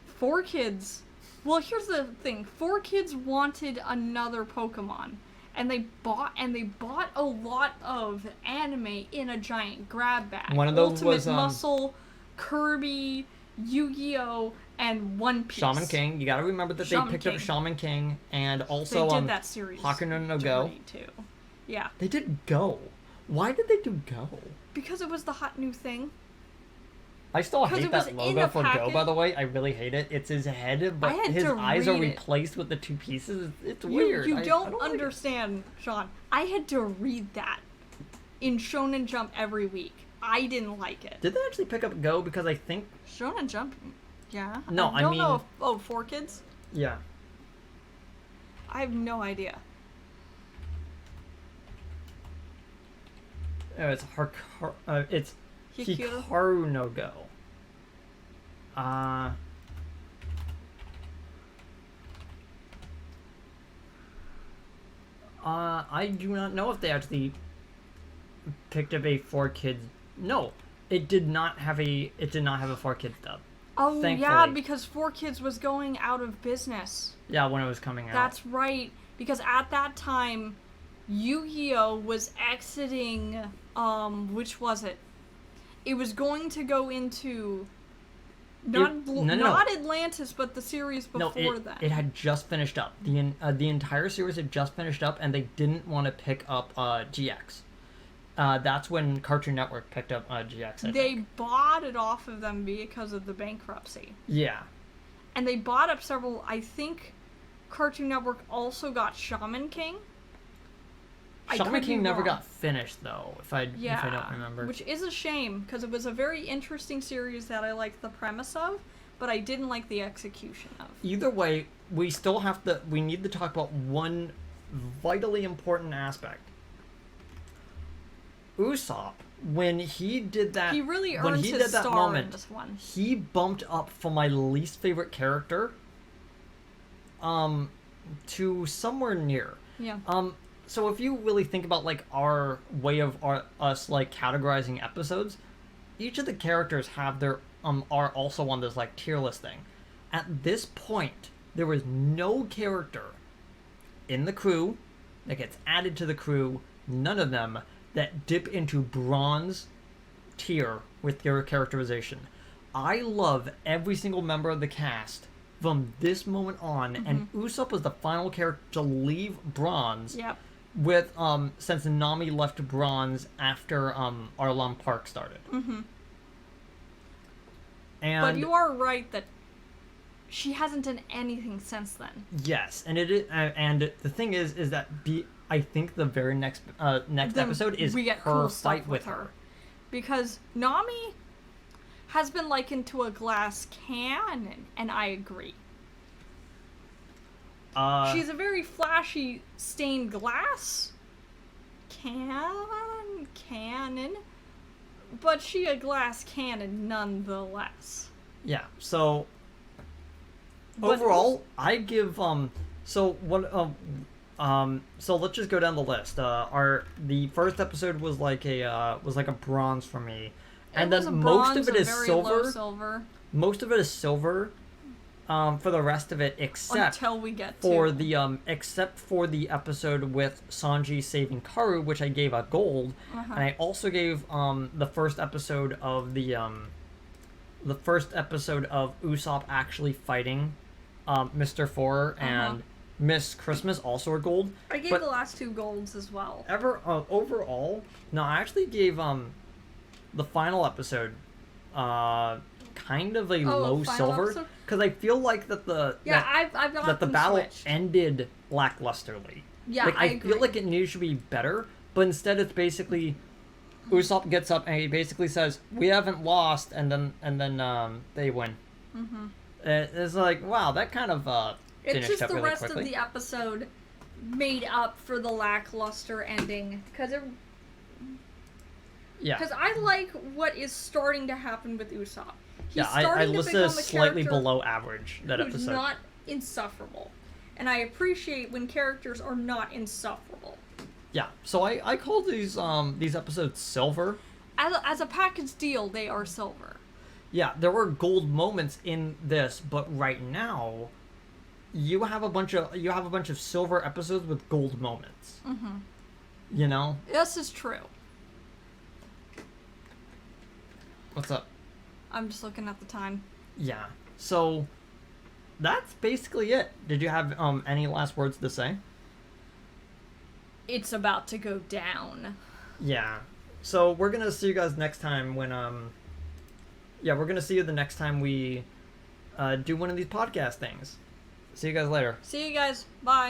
4 Kids. Well, here's the thing. 4 Kids wanted another Pokemon, and they bought a lot of anime in a giant grab bag. One of those Ultimate was, Muscle, Kirby, Yu-Gi-Oh, and One Piece. Shaman King, you got to remember that Shaman they picked King. up Shaman King, and They also did that series. Hakuno no Go. dirty, too. Yeah, They did Go. Why did they do Go? because it was the hot new thing. I still 'Cause hate it was that in logo a for Go, packet. by the way. I really hate it. It's his head, but had his to eyes are read it. replaced with the 2 pieces. It's You, weird. you I don't like it. understand, Sean. I had to read that in Shonen Jump every week. I didn't like it. Did they actually pick up Go? Because I think... Shonen Jump, yeah. No, I don't mean- know if 4 Kids. Yeah. I have no idea. It's Hikaru? Hikaru no Go. I do not know if they actually picked up a 4 kids. No, it did not have a 4 kids dub. Oh, Thankfully. yeah, because 4 kids was going out of business. Yeah, when it was coming out. That's right, because at that time, Yu-Gi-Oh! Was exiting, which was it? It was going to go into, not Atlantis, but the series before that. It had just finished up. The entire series had just finished up, and they didn't want to pick up GX. That's when Cartoon Network picked up GX. They bought it off of them because of the bankruptcy. Yeah. And they bought up several. I think Cartoon Network also got Shaman King. Shaman King never got finished, though, if I don't remember. Which is a shame, because it was a very interesting series that I liked the premise of, but I didn't like the execution of. Either way, we need to talk about one vitally important aspect. Usopp, when he did that, he really earned his star in this one. He bumped up from my least favorite character, to somewhere near. Yeah. So if you really think about like our way of us like categorizing episodes, each of the characters have their are also on this like tier list thing. At this point, there was no character in the crew that gets added to the crew. None of them that dip into bronze tier with their characterization. I love every single member of the cast from this moment on, and Usopp was the final character to leave bronze. Yep. With since Nami left bronze after Arlong Park started. Mm-hmm. And but you are right that she hasn't done anything since then. Yes, and it is, and the thing is that I think the very next episode is we get her cool fight stuff with her, because Nami has been likened to a glass cannon, and I agree. She's a very flashy stained glass cannon, but she a glass cannon nonetheless. Yeah. So overall, I give So let's just go down the list. The first episode was like a bronze for me, and then most of it is silver. Most of it is silver. For the rest of it, except until we get for the episode with Sanji saving Karu, which I gave a gold, and I also gave the first episode of Usopp actually fighting Mr. Four and Miss Christmas, also a gold. I gave the last 2 golds as well. Overall, no, I actually gave the final episode kind of a low silver, because I feel like that the battle switched. ended lacklusterly. Yeah, like, I agree. feel like it needs to be better, but instead it's basically Usopp gets up and he basically says, "We haven't lost," and then they win. Mm-hmm. It's like, wow, that kind of it's just up the really rest quickly. of the episode made up for the lackluster ending, because it. Yeah. Because I like what is starting to happen with Usopp. He's I starting to listed become as slightly character below average that who's episode. not insufferable, and I appreciate when characters are not insufferable. Yeah, so I call these episodes silver. As a package deal, they are silver. Yeah, there were gold moments in this, but right now, you have a bunch of silver episodes with gold moments. Mm-hmm. You know? This is true. What's up? I'm just looking at the time. Yeah. So that's basically it. Did you have any last words to say? It's about to go down. Yeah. So we're gonna see you guys next time when we're gonna see you the next time we do one of these podcast things. See you guys later. See you guys. Bye.